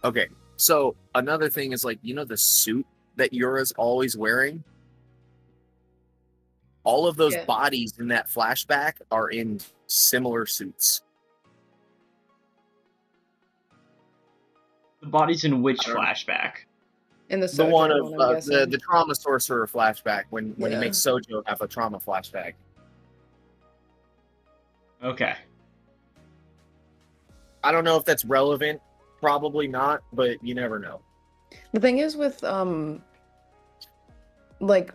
Okay. So another thing is, like, you know, the suit that Yura's always wearing. All of those bodies in that flashback are in similar suits. The bodies in which flashback? In the one of I'm guessing. the trauma sorcerer flashback when he Yeah. makes Sojo have a trauma flashback. Okay. I don't know if that's relevant. Probably not, but you never know. The thing is with like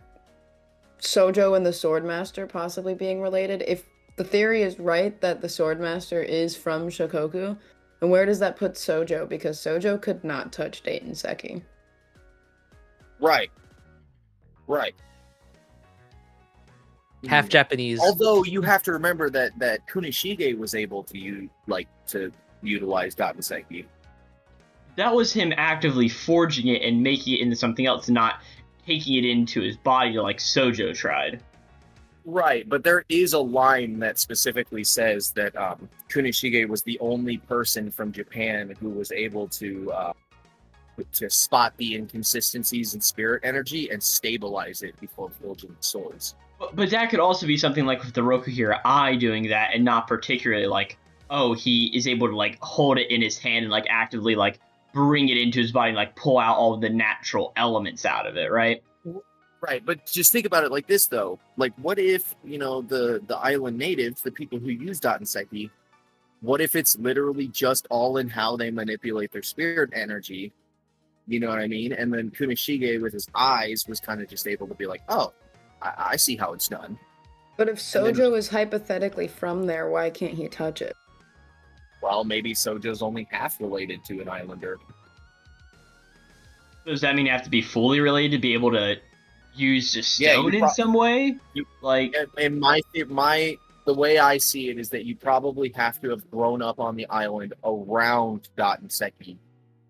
Sojo and the Swordmaster possibly being related, if the theory is right that the Swordmaster is from Shokoku, then where does that put Sojo? Because Sojo could not touch Dayton Seki. Right. Half Japanese. Although you have to remember that Kunishige was able to utilize Danseki. That was him actively forging it and making it into something else, not taking it into his body like Sojo tried. Right, but there is a line that specifically says that Kunishige was the only person from Japan who was able to spot the inconsistencies in spirit energy and stabilize it before forging swords. But that could also be something like with the Rokuhira Eye doing that, and not particularly like, oh, he is able to like hold it in his hand and like actively like bring it into his body and like pull out all the natural elements out of it, right? Right, but just think about it like this though. Like, what if, you know, the island natives, the people who use Danseki, what if it's literally just all in how they manipulate their spirit energy? You know what I mean? And then Kunishige with his eyes was kind of just able to be like, oh, I see how it's done. But if Sojo is hypothetically from there, why can't he touch it? Well, maybe Sojo's only half related to an islander. Does that mean you have to be fully related to be able to used a Yeah, stone in some way. Like, in the way I see it is that you probably have to have grown up on the island around Dot and Seki.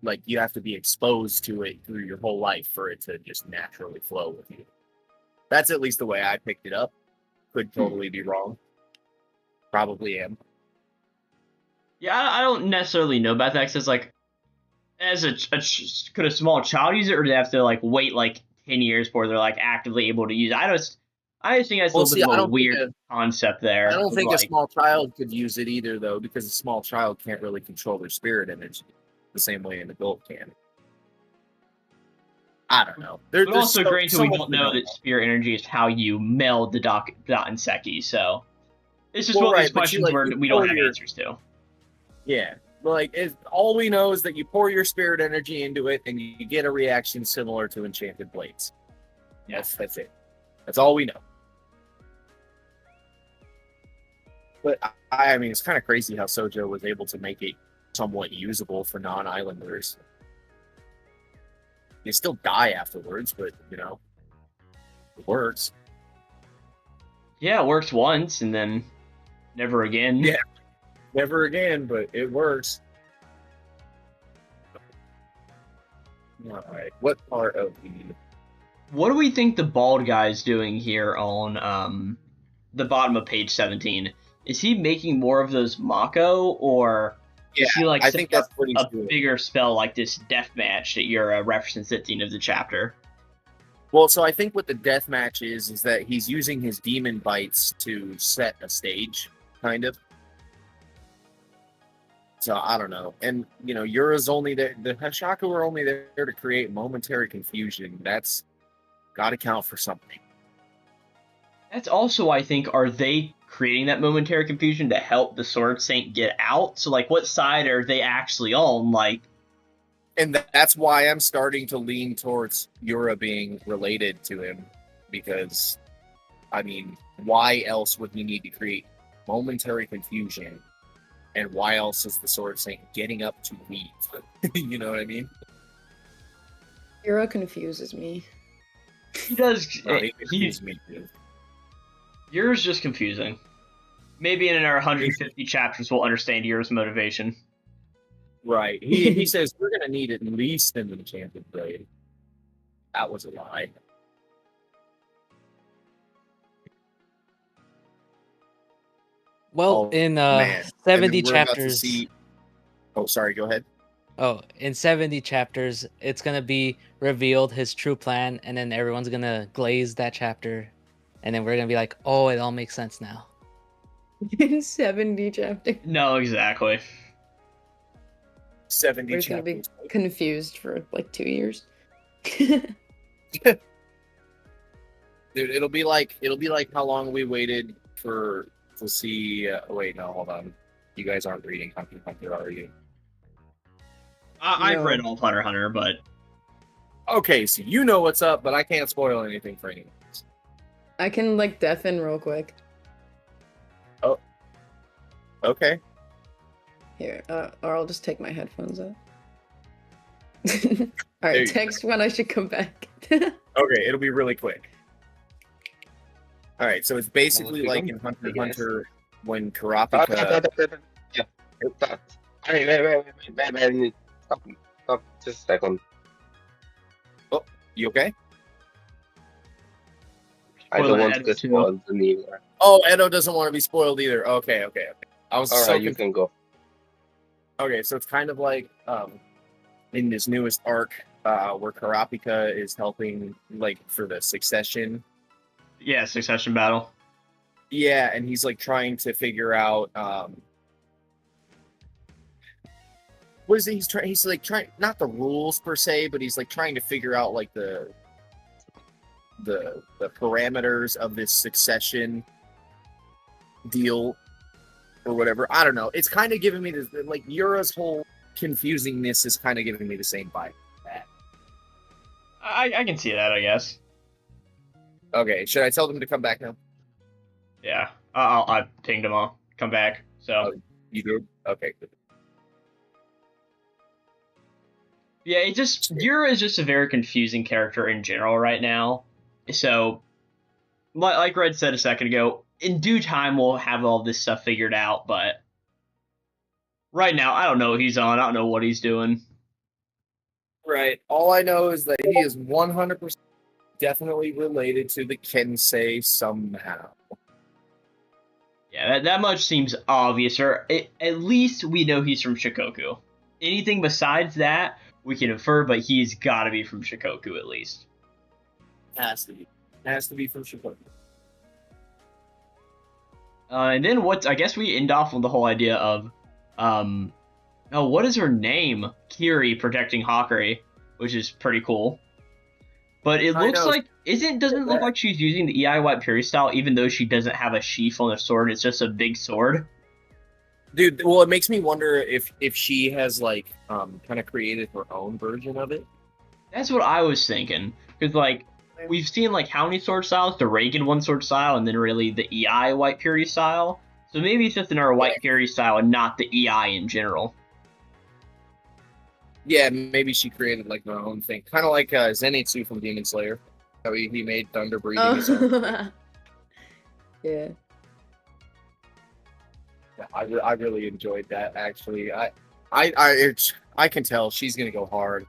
Like, you have to be exposed to it through your whole life for it to just naturally flow with you. That's at least the way I picked it up. Could totally be wrong. Probably am. yeah, I don't necessarily know about that because, like, could a small child use it, or do they have to like wait like 10 years before they're like actively able to use it? I just think that's a little bit of a weird concept there. I don't think like, a small child could use it either, though, because a small child can't really control their spirit energy the same way an adult can. I don't know. But also, granted, we don't know that spirit energy is how you meld the Dot and Seki, so it's just one of those questions where we don't have answers to. Yeah. Like, all we know is that you pour your spirit energy into it and you get a reaction similar to enchanted blades. Yes, that's it. That's all we know. But I mean, it's kind of crazy how Sojo was able to make it somewhat usable for non-islanders. They still die afterwards, but you know, it works. Yeah, it works once and then never again. Yeah. Never again, but it works. All right. What part of the... What do we think the bald guy is doing here on the bottom of page 17? Is he making more of those Mako, or is he like I think that's what he's doing. Bigger spell like this death match that you're referencing at the end of the chapter? Well, so I think what the death match is that he's using his demon bites to set a stage, kind of. So I don't know. And you know, Yura's only there. The Hashaku are only there to create momentary confusion. That's got to count for something. That's also, I think, are they creating that momentary confusion to help the Sword Saint get out? So, like, what side are they actually on? Like, and that's why I'm starting to lean towards Yura being related to him, because, I mean, why else would we need to create momentary confusion? And why else is the Sword Saint getting up to leave? You know what I mean? Yura confuses me. He does. He confuses me too. Yours just confusing. Maybe in our 150 chapters we'll understand Yours motivation. Right. He says we're gonna need at least an enchanted blade. That was a lie. Well, in 70 chapters. Oh, sorry. Go ahead. Oh, in 70 chapters, it's gonna be revealed his true plan, and then everyone's gonna glaze that chapter, and then we're gonna be like, "Oh, it all makes sense now." In 70 chapters. No, exactly. 70 We're gonna be confused for like 2 years. Dude, it'll be like how long we waited to see. Wait, no, hold on. You guys aren't reading Hunter x Hunter, are you? I've read all of Hunter x Hunter, but okay, so you know what's up, but I can't spoil anything for anyone else. I can like deafen real quick. Oh, okay. Here, or I'll just take my headphones out. All right, text when I should come back. Okay, it'll be really quick. All right, so it's basically like in Hunter x Hunter when Kurapika. Yeah. Wait. Stop. Just a second. Oh, you okay? I don't want to get spoiled anymore. Oh, Edo doesn't want to be spoiled either. Okay. I was All right, you can go. Okay, so it's kind of like in this newest arc where Kurapika is helping like for the succession. Yeah, succession battle. Yeah, and he's like trying to figure out what is it? He's like trying, not the rules per se, but he's like trying to figure out like the parameters of this succession deal or whatever. I don't know. It's kind of giving me this, like, Yura's whole confusingness is kind of giving me the same vibe. I can see that, I guess. Okay, should I tell them to come back now? Yeah, I pinged them all. Come back. So you do? Okay, good. Yeah, Yura is just a very confusing character in general right now. So, like Red said a second ago, in due time we'll have all this stuff figured out, but right now I don't know what he's on. I don't know what he's doing. Right. All I know is that he is 100% definitely related to the Kensei somehow. Yeah, that much seems obvious, or at least we know he's from Shikoku. Anything besides that, we can infer, but he's got to be from Shikoku at least. Has to be. Has to be from Shikoku. And then I guess we end off with the whole idea of, what is her name? Kiri protecting Hakari, which is pretty cool. But it looks like doesn't look like she's using the EI White Fury style, even though she doesn't have a sheath on her sword. It's just a big sword. Dude, well, it makes me wonder if she has like kind of created her own version of it. That's what I was thinking, because like we've seen like how many sword styles? The Reagan one sword style, and then really the EI White Fury style. So maybe it's just another White Fury style and not the EI in general. Yeah, maybe she created like her own thing, kind of like Zenitsu from Demon Slayer. How he made thunder breathing his own. Yeah. I really enjoyed that actually. I can tell she's gonna go hard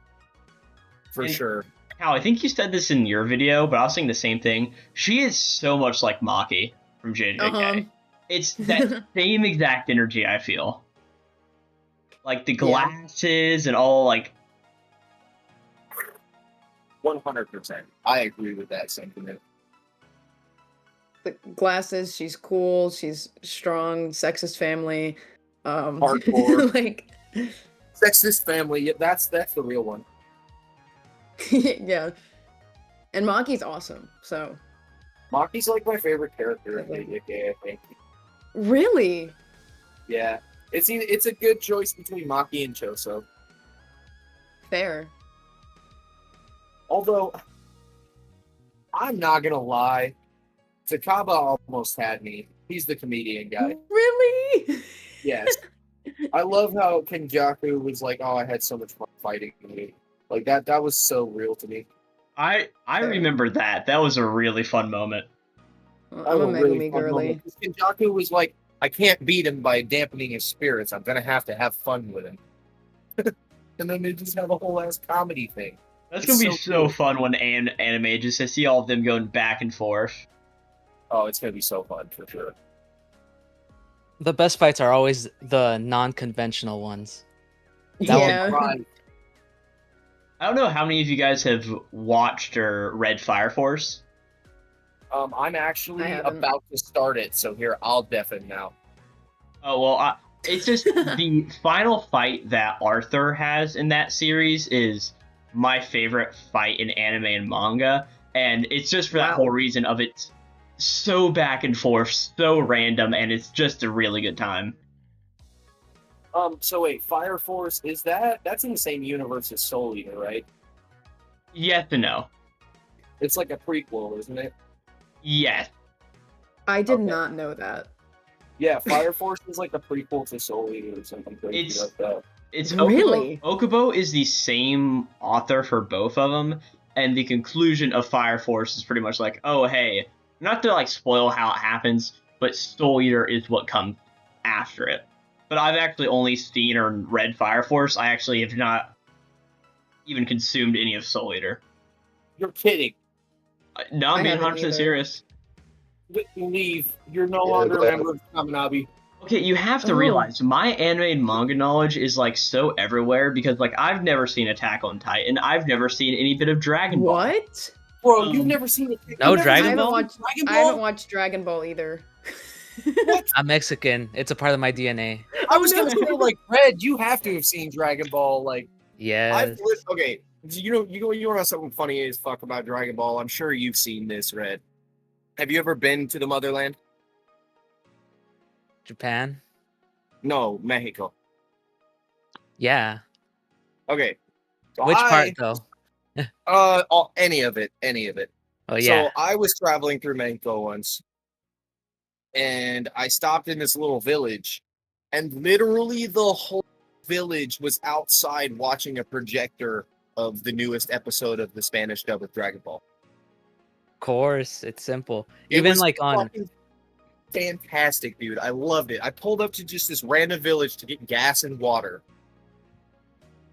for sure. Hal, I think you said this in your video, but I was saying the same thing. She is so much like Maki from JJK. It's that same exact energy I feel. Like the glasses and all, like 100%. I agree with that sentiment. The glasses, she's cool, she's strong, sexist family. Hardcore. Like Sexist family, yeah, that's the real one. yeah. And Maki's awesome, so. Maki's like my favorite character in JJK, I think. Really? Yeah. It's a good choice between Maki and Choso. Fair. Although, I'm not gonna lie, Takaba almost had me. He's the comedian guy. Really? Yes. I love how Kenjaku was like, oh, I had so much fun fighting you. Like, that was so real to me. I remember that. That was a really fun moment. I'm a Megumi girly. Kenjaku was like, I can't beat him by dampening his spirits. I'm gonna have to have fun with him. And then they just have a whole ass comedy thing. That's gonna be so fun when anime, just to see all of them going back and forth. Oh, it's gonna be so fun for sure. The best fights are always the non-conventional ones. Yeah. Right. I don't know how many of you guys have watched or read Fire Force. I'm actually about to start it, so here, I'll deafen now. Oh, well, it's just the final fight that Arthur has in that series is my favorite fight in anime and manga, and it's just for that whole reason of it's so back and forth, so random, and it's just a really good time. So wait, Fire Force, that's in the same universe as Soul Eater, right? Yes and no. It's like a prequel, isn't it? Yes. I did not know that. Yeah, Fire Force is like a prequel to Soul Eater or something crazy like that. It's really? Okubo is the same author for both of them, and the conclusion of Fire Force is pretty much like, oh, hey, not to like spoil how it happens, but Soul Eater is what comes after it. But I've actually only seen or read Fire Force. I actually have not even consumed any of Soul Eater. You're kidding. No, I'm being 100% serious. Leave. You're no longer a member of Kamunabi. Okay, you have to realize my anime and manga knowledge is like so everywhere because like I've never seen Attack on Titan. I've never seen any bit of Dragon Ball. What? Bro, you've never seen it. No Dragon Ball? I haven't watched Dragon Ball either. What? I'm Mexican. It's a part of my DNA. I was gonna say, like, Red, you have to have seen Dragon Ball. Like, Yes. Okay, you know something funny as fuck about Dragon Ball. I'm sure you've seen this, Red. Have you ever been to the motherland? Japan? No, Mexico. Yeah. Okay. So Which part though? Any of it. Oh yeah. So I was traveling through Mexico once, and I stopped in this little village, and literally the whole village was outside watching a projector of the newest episode of the Spanish dub of Dragon Ball. course, it's simple. It Even was like on fucking fantastic, dude. I loved it. I pulled up to just this random village to get gas and water.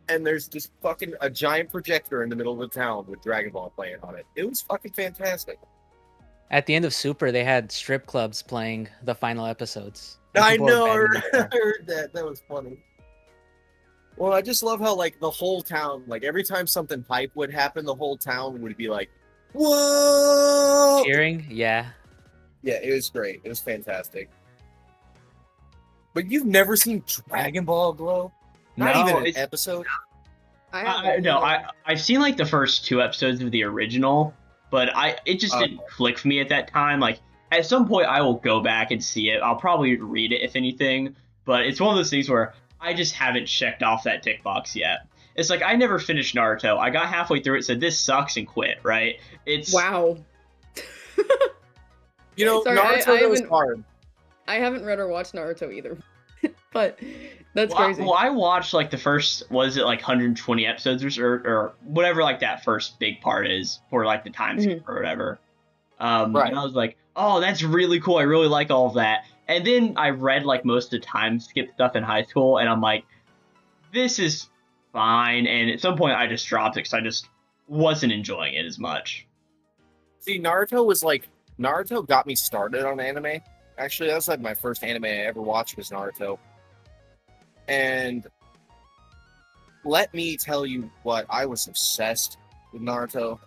And there's just fucking a giant projector in the middle of the town with Dragon Ball playing on it. It was fucking fantastic. at the end of Super, they had strip clubs playing the final episodes. And I people were know, I banging heard, each other. I heard that. That was funny. Well, I just love how, like, the whole town, like, every time something hype would happen, the whole town would be like, whoa! Cheering, yeah. Yeah, it was great. It was fantastic. But you've never seen Dragon Ball Glow? Not No, even an it's- episode? I've seen like the first 2 episodes of the original, but it just didn't click for me at that time. Like at some point I will go back and see it. I'll probably read it if anything, but it's one of those things where I just haven't checked off that tick box yet. It's like I never finished Naruto. I got halfway through it, said this sucks and quit, right? It's Wow. You know, Sorry, Naruto I goes haven't- hard. I haven't read or watched Naruto either. But that's well, crazy. I watched like the first, was it like 120 episodes or whatever like that first big part is for like the time skip or whatever. Right. And I was like, oh, that's really cool. I really like all of that. And then I read like most of the time skip stuff in high school, and I'm like, this is fine. And at some point I just dropped it because I just wasn't enjoying it as much. See, Naruto got me started on anime. Actually, that was like my first anime I ever watched was Naruto. And let me tell you what, I was obsessed with Naruto.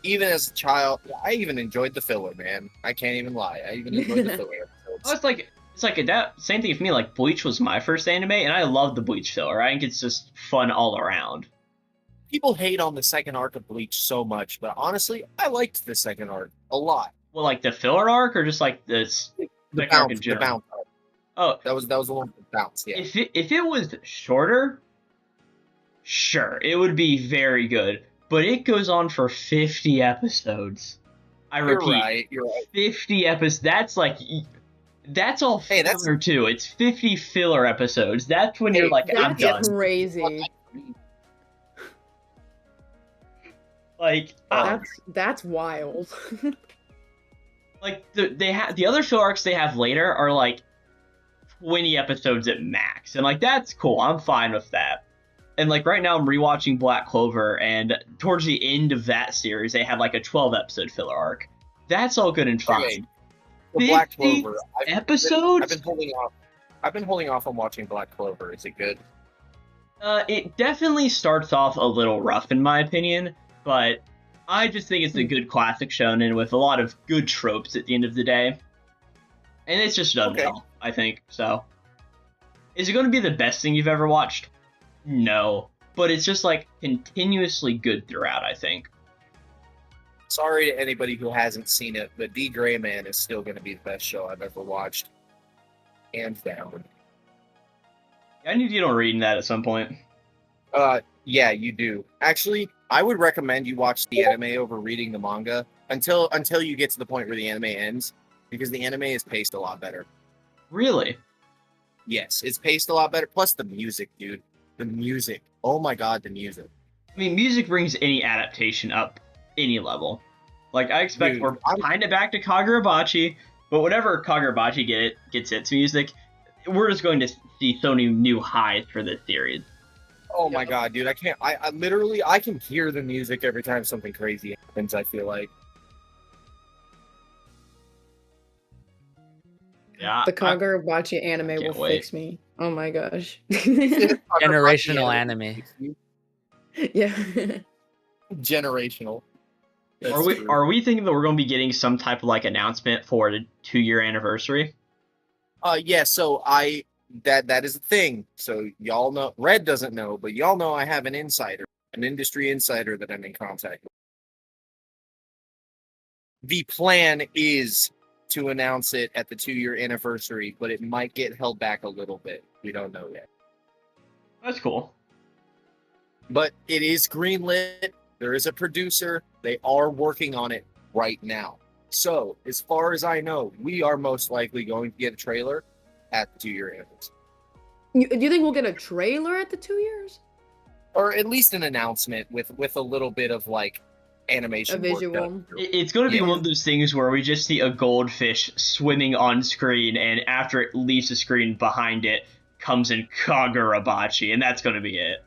Even as a child, I even enjoyed the filler, man. I can't even lie. I even enjoyed the filler Oh, episodes. it's like that same thing for me. Like Bleach was my first anime, and I love the Bleach filler. I think it's just fun all around. People hate on the second arc of Bleach so much, but honestly, I liked the second arc a lot. Well, like the filler arc, or just like this The second arc in bounce, the general? bounce arc. Oh, That was the one with the bounce, yeah. if it was shorter, sure, it would be very good. But it goes on for 50 episodes. I repeat, You're right. 50 episodes. That's all Hey, filler too. It's 50 filler episodes. That's when you're Hey, like, I'm That's done. crazy. Like, That's wild. like the other filler arcs they have later are like 20 episodes at max, and like that's cool. I'm fine with that. And like right now I'm rewatching Black Clover, and towards the end of that series they had like a 12 episode filler arc. That's all good and fine. Okay. For Black 50 Clover, episodes? I've been holding off. I've been holding off on watching Black Clover. Is it good? It definitely starts off a little rough in my opinion, but I just think it's a good classic shonen with a lot of good tropes at the end of the day. And it's just done Okay. well, I think. So, is it going to be the best thing you've ever watched? No, but it's just like continuously good throughout, I think. Sorry to anybody who hasn't seen it, but D. Gray Man is still going to be the best show I've ever watched, hands down. I need to get on reading that at some point. Yeah, you do. Actually, I would recommend you watch the anime over reading the manga until you get to the point where the anime ends, because the anime is paced a lot better. Really? Yes, it's paced a lot better. Plus the music, dude. The music. Oh my god, the music. I mean, music brings any adaptation up any level. Like, I expect Dude, we're I'm- kind of back to Kagurabachi, but whatever Kagurabachi gets its music, we're just going to see so many new highs for this series. Oh my god, dude. I literally, I can hear the music every time something crazy happens, I feel like. Yeah. The Kagurabachi anime can't will wait. fix me. Oh my gosh. Generational anime. Yeah. Generational. That's true. Are we thinking that we're going to be getting some type of like announcement for the 2-year anniversary? Yeah, so that is a thing. So y'all know, Red doesn't know, but y'all know I have an insider, an industry insider that I'm in contact with. The plan is to announce it at the 2-year anniversary, but it might get held back a little bit. We don't know yet. That's cool. But it is greenlit. There is a producer. They are working on it right now. So, as far as I know, we are most likely going to get a trailer at the 2-year anniversary. Do you think we'll get a trailer at the 2 years? Or at least an announcement with a little bit of like animation A work done. visual. It's going to be Yeah. one of those things where we just see a goldfish swimming on screen, and after it leaves the screen, behind it comes in Kagurabachi, and that's going to be it.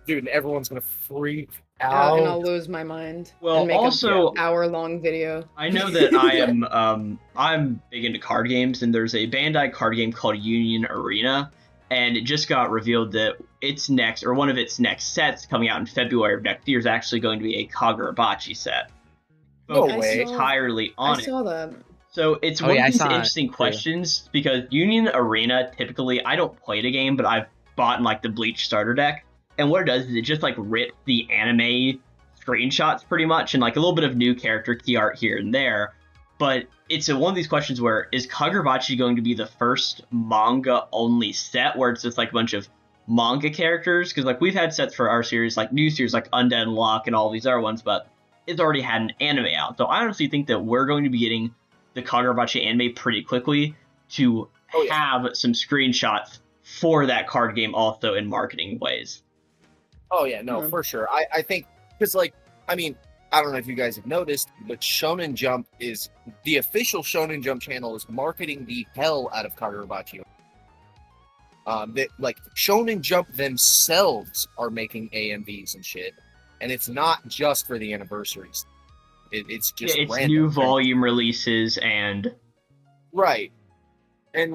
Dude, and everyone's gonna freak And out. I'll lose my mind. Well, and make also- an hour-long video. I know that I am I'm big into card games, and there's a Bandai card game called Union Arena, and it just got revealed that its next, or one of its next sets coming out in February of next year, is actually going to be a Kagurabachi set. No Focused way. entirely on I it. saw that. So it's Oh, one yeah, I of these saw it, interesting too. questions, because Union Arena, typically, I don't play the game, but I've bought in like the Bleach starter deck, and what it does is it just like rips the anime screenshots pretty much, and like a little bit of new character key art here and there. But it's one of these questions where, is Kagurabachi going to be the first manga only set where it's just like a bunch of manga characters? Because like we've had sets for our series, like new series like Undead Unlock and all these other ones, but it's already had an anime out. So I honestly think that we're going to be getting the Kagurabachi anime pretty quickly to have some screenshots for that card game also in marketing ways. Oh yeah, no, for sure. I think because like I mean, I don't know if you guys have noticed, but Shonen Jump is the official Shonen Jump channel is marketing the hell out of Kagurabachi. That like Shonen Jump themselves are making AMVs and shit, and it's not just for the anniversaries. It's just It's random. new volume releases and Right.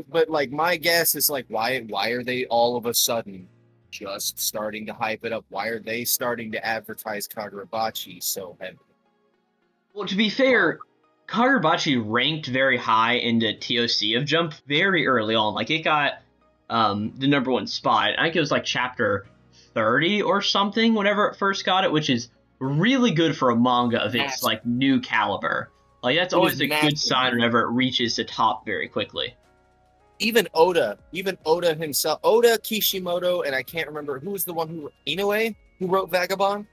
But like my guess is like why are they all of a sudden just starting to hype it up? Why are they starting to advertise Kagurabachi so heavily? well, to be fair, Kagurabachi ranked very high in the TOC of Jump very early on. Like it got the number one spot. I think it was like chapter 30 or something whenever it first got it, which is really good for a manga of its like new caliber. Like that's always a good sign whenever it reaches the top very quickly. Even Oda himself, Oda, Kishimoto, and I can't remember who was the one who Inoue who wrote Vagabond.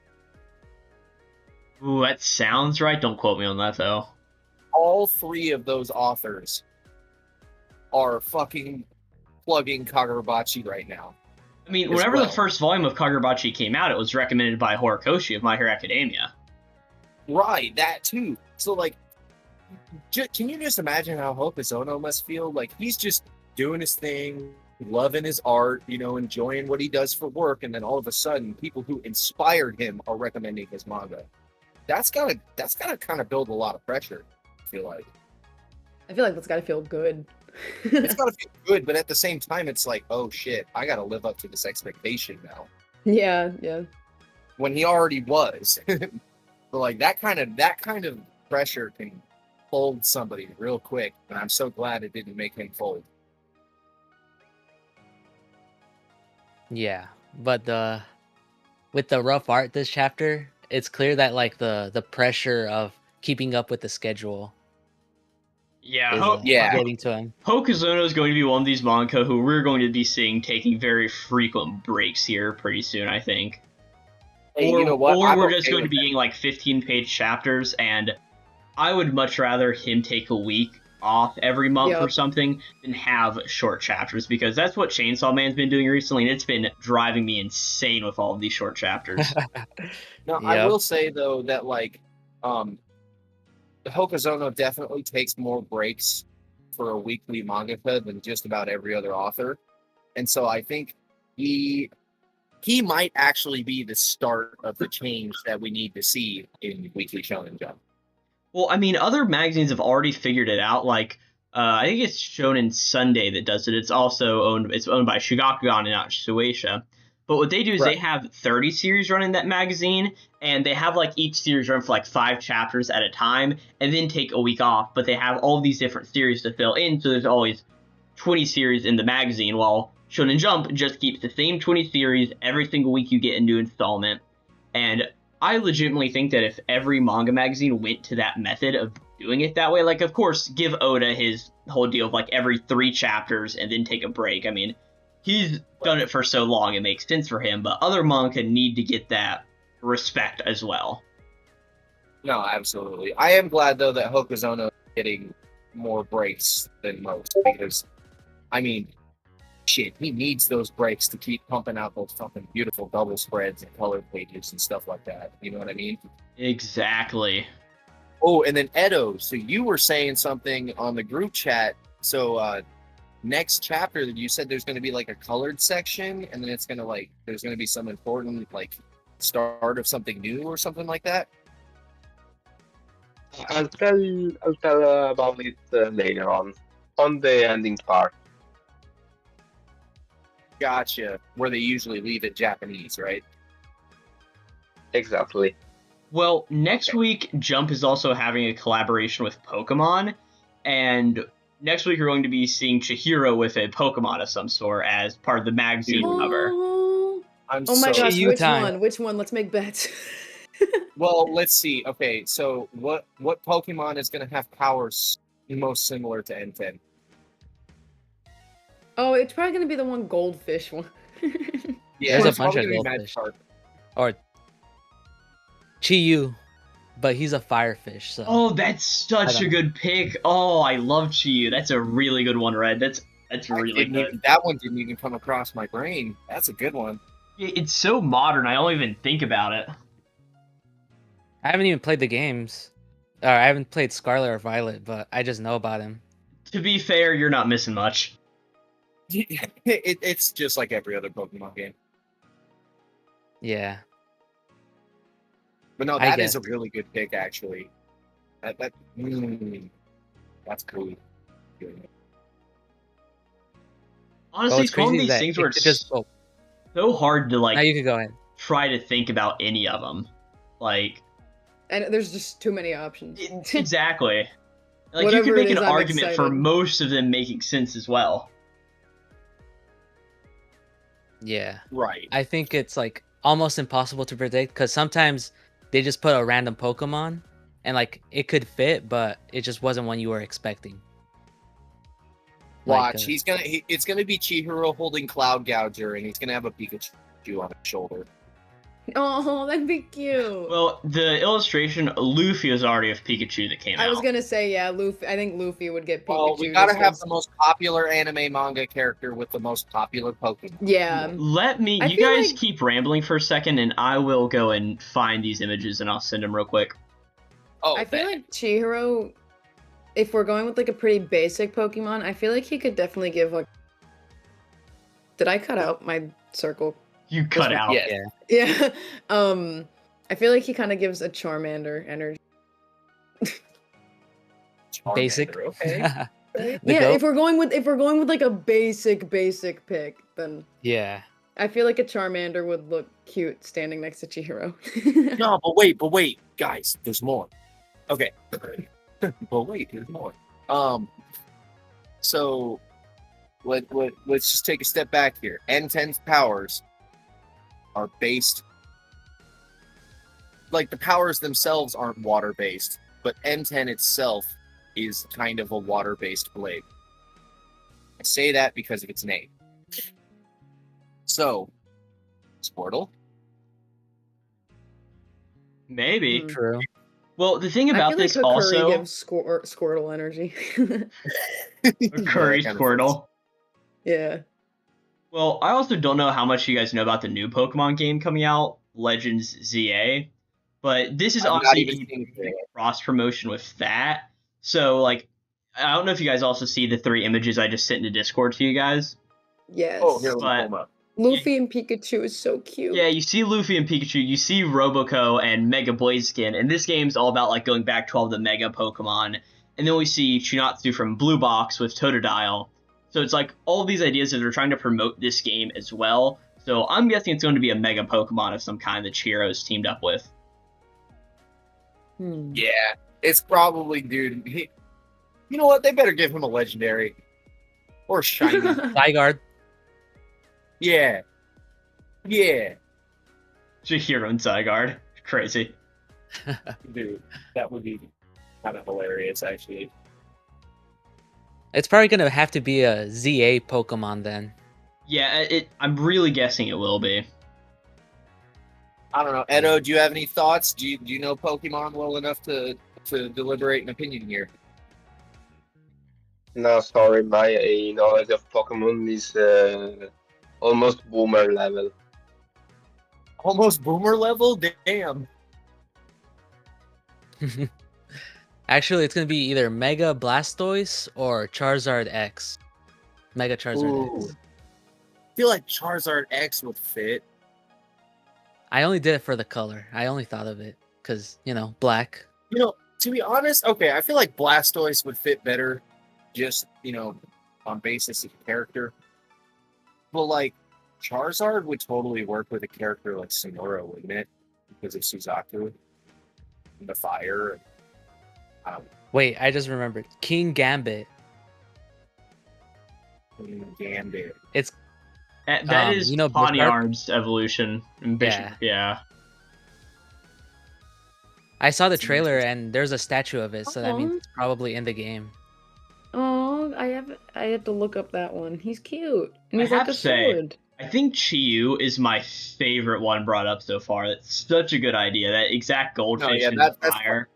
Ooh, that sounds right. Don't quote me on that though. All three of those authors are fucking plugging Kagurabachi right now. I mean, as whenever well. the first volume of Kagurabachi came out, it was recommended by Horikoshi of My Hero Academia. Right, that too. So like, can you just imagine how Hokuzono must feel? Like he's just doing his thing, loving his art, you know, enjoying what he does for work, and then all of a sudden, people who inspired him are recommending his manga. That's gotta kind of build a lot of pressure. I feel like that's gotta feel good. it's gotta feel good, but at the same time, it's like, oh shit, I gotta live up to this expectation now. Yeah. When he already was, but like that kind of pressure can fold somebody real quick, and I'm so glad it didn't make him fold. Yeah, but with the rough art this chapter, it's clear that like the pressure of keeping up with the schedule Yeah, is Yeah. getting to him. Hokuzono is going to be one of these manga who we're going to be seeing taking very frequent breaks here pretty soon, I think. Hey, Or, you know what? or I'm we're just okay going to with be that. getting like 15-page chapters, and I would much rather him take a week off every month Yep. or something than have short chapters, because that's what Chainsaw Man's been doing recently, and it's been driving me insane with all of these short chapters. No, I Yep. will say though that like, Hokuzono definitely takes more breaks for a weekly mangaka than just about every other author, and so I think he might actually be the start of the change that we need to see in Weekly Shonen Jump. Well, I mean, other magazines have already figured it out. Like, I think it's Shonen Sunday that does it. It's owned by Shugakukan and not Shueisha. But what they do is Right. they have 30 series running that magazine, and they have like each series run for like 5 chapters at a time, and then take a week off. But they have all these different series to fill in, so there's always 20 series in the magazine, while Shonen Jump just keeps the same 20 series every single week. You get a new installment. And I legitimately think that if every manga magazine went to that method of doing it that way, like, of course, give Oda his whole deal of like every 3 chapters and then take a break. I mean, he's done it for so long, it makes sense for him, but other manga need to get that respect as well. No, absolutely. I am glad though that Hokuzono is getting more breaks than most, because I mean, shit, he needs those breaks to keep pumping out those fucking beautiful double spreads and color pages and stuff like that. You know what I mean? Exactly. Oh, and then Edo, so you were saying something on the group chat. So next chapter, you said there's going to be like a colored section, and then it's going to like there's going to be some important like start of something new or something like that. I'll tell about it later on the ending part. Gotcha. Where they usually leave it Japanese, right? Exactly. Well, next week, Jump is also having a collaboration with Pokemon, and next week we're going to be seeing Chihiro with a Pokemon of some sort as part of the magazine cover. Oh, I'm oh my so gosh, Chi-Yu which time. one? Which one? Let's make bets. Well, let's see. Okay, so what Pokemon is going to have powers most similar to N10? Oh, it's probably gonna be the one goldfish one. Yeah, There's a it's bunch probably of gonna be goldfish. Magikarp. Or Chi-Yu, but he's a firefish, so Oh, that's such don't a know. good pick. Oh, I love Chi-Yu. That's a really good one, Red. That's really good. That one didn't even come across my brain. That's a good one. It's so modern, I don't even think about it. I haven't even played the games. Or I haven't played Scarlet or Violet, but I just know about him. To be fair, you're not missing much. It's just like every other Pokemon game. Yeah. But no, I that is a guess. really good pick, actually. That's cool. Honestly, What's it's one of crazy is these that things it where could it's just oh, so hard to now you could go ahead. try to think about any of them. And there's just too many options. Exactly. You Whatever could make it is, an I'm argument for excited. most of them making sense as well. Yeah. Right. I think it's like almost impossible to predict because sometimes they just put a random Pokemon and like it could fit, but it just wasn't one you were expecting. Like, Watch, it's gonna be Chihiro holding Cloud Gouger, and he's gonna have a Pikachu on his shoulder. Oh, that'd be cute. Well, the illustration, Luffy is already of Pikachu that came out. I was gonna say, yeah, Luffy. I think Luffy would get Pikachu. Well, we gotta just have 'cause- the most popular anime manga character with the most popular Pokemon. Yeah. You I feel guys like- keep rambling for a second, and I will go and find these images, and I'll send them real quick. Oh, I feel like Chihiro, if we're going with like a pretty basic Pokemon, I feel like he could definitely give like. Did I cut out my circle? You cut out. Yeah. Yeah. I feel like he kind of gives a Charmander energy. Charmander, basic. Okay. The Yeah, goat? if we're going with like a basic pick, then Yeah. I feel like a Charmander would look cute standing next to Chihiro. No, but wait, guys, there's more. Okay. But wait, there's more. So let's just take a step back here. N10's powers are based, like the powers themselves aren't water based, but N10 itself is kind of a water based blade. I say that because of its name. So, Squirtle. Maybe. Hmm. True. Well, the thing I about feel this like Hikari also, gives Squirtle energy. Curry Squirtle. Yeah. Well, I also don't know how much you guys know about the new Pokemon game coming out, Legends ZA, but this is I've not honestly even seen it. cross promotion with that. So, I don't know if you guys also see the 3 images I just sent into Discord to you guys. Yes. Oh, here, let me But- pull 'em up. Luffy and Pikachu is so cute. Yeah, you see Luffy and Pikachu, you see Roboco and Mega Blaziken, and this game's all about going back to all the Mega Pokemon. And then we see Chinatsu from Blue Box with Totodile. So it's all these ideas that they're trying to promote this game as well. So I'm guessing it's going to be a Mega Pokemon of some kind that Chihiro's teamed up with. Yeah, it's probably, dude. You know what? They better give him a legendary or shiny. Zygarde. Yeah. Chihiro and Zygarde. Crazy. Dude, that would be kind of hilarious, actually. It's probably gonna have to be a ZA Pokemon then. Yeah, I'm really guessing it will be. I don't know. Edo, do you have any thoughts? Do you know Pokemon well enough to deliberate an opinion here? No, sorry, my knowledge of Pokemon is almost boomer level. Almost boomer level? Damn. Actually, it's gonna be either Mega Blastoise or Charizard X. Mega Charizard Ooh. X. I feel like Charizard X would fit. I only did it for the color. I only thought of it because, black. To be honest, okay, I feel like Blastoise would fit better just, on basis of character. But, like, Charizard would totally work with a character like Sonora, wouldn't it? Because of Suzaku and the fire. Wait, I just remembered. King Gambit. Gambit. It's That is Bisharp? Pawniard's evolution. And yeah. I saw the trailer and there's a statue of it, so that means Aw. it's probably in the game. Oh, I had to look up that one. He's cute. And he's I like have a to say, sword. I think Chiyu is my favorite one brought up so far. That's such a good idea. That exact goldfish yeah, in that's fire.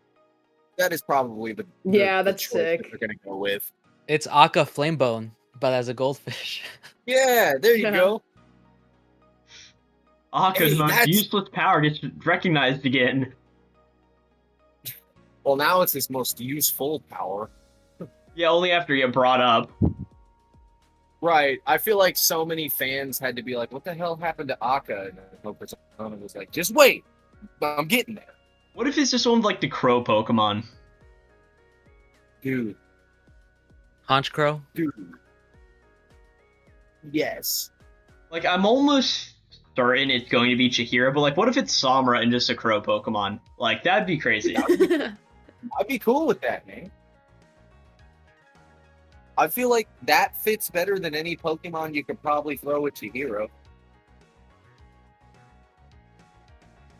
That is probably the That's choice that sick. we're gonna go with. It's Akka Flamebone, but as a goldfish. Yeah, there you Yeah. go. Aka's Hey, most that's- useless power gets recognized again. Well, now it's his most useful power. Yeah, only after you get brought up. Right. I feel like so many fans had to be like, what the hell happened to Akka? And then Persona was like, just wait. I'm getting there. What if it's just one of like the crow Pokemon? Dude. Honchkrow? Dude. Yes. Like, I'm almost certain it's going to be Chihira, but like, what if it's Samura and just a crow Pokemon? Like, that'd be crazy. I'd be cool with that, man. I feel like that fits better than any Pokemon you could probably throw at Chihiro.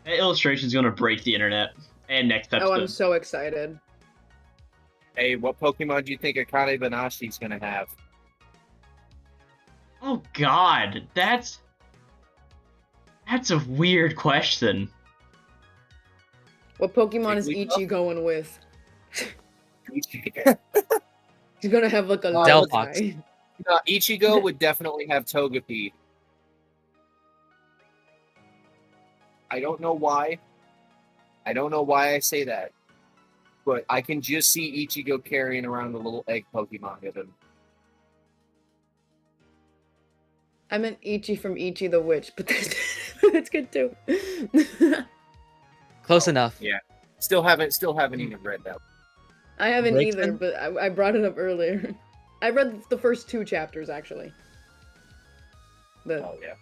That illustration's gonna break the internet. And next episode. Oh, I'm so excited. Hey, what Pokemon do you think Akane Banashi's gonna have? Oh god, that's a weird question. What Pokemon is Jigglypuff? Ichi going with? He's gonna have like a Delphox. guy. Ichigo would definitely have Togepi. I don't know why. I don't know why I say that. But I can just see Ichigo carrying around a little egg Pokemon with him. I meant Ichi from Ichi the Witch, but that's good too. Close enough. Yeah. Still haven't even read that. I haven't either, Braixen? but I brought it up earlier. I read the first 2 chapters actually. Oh yeah.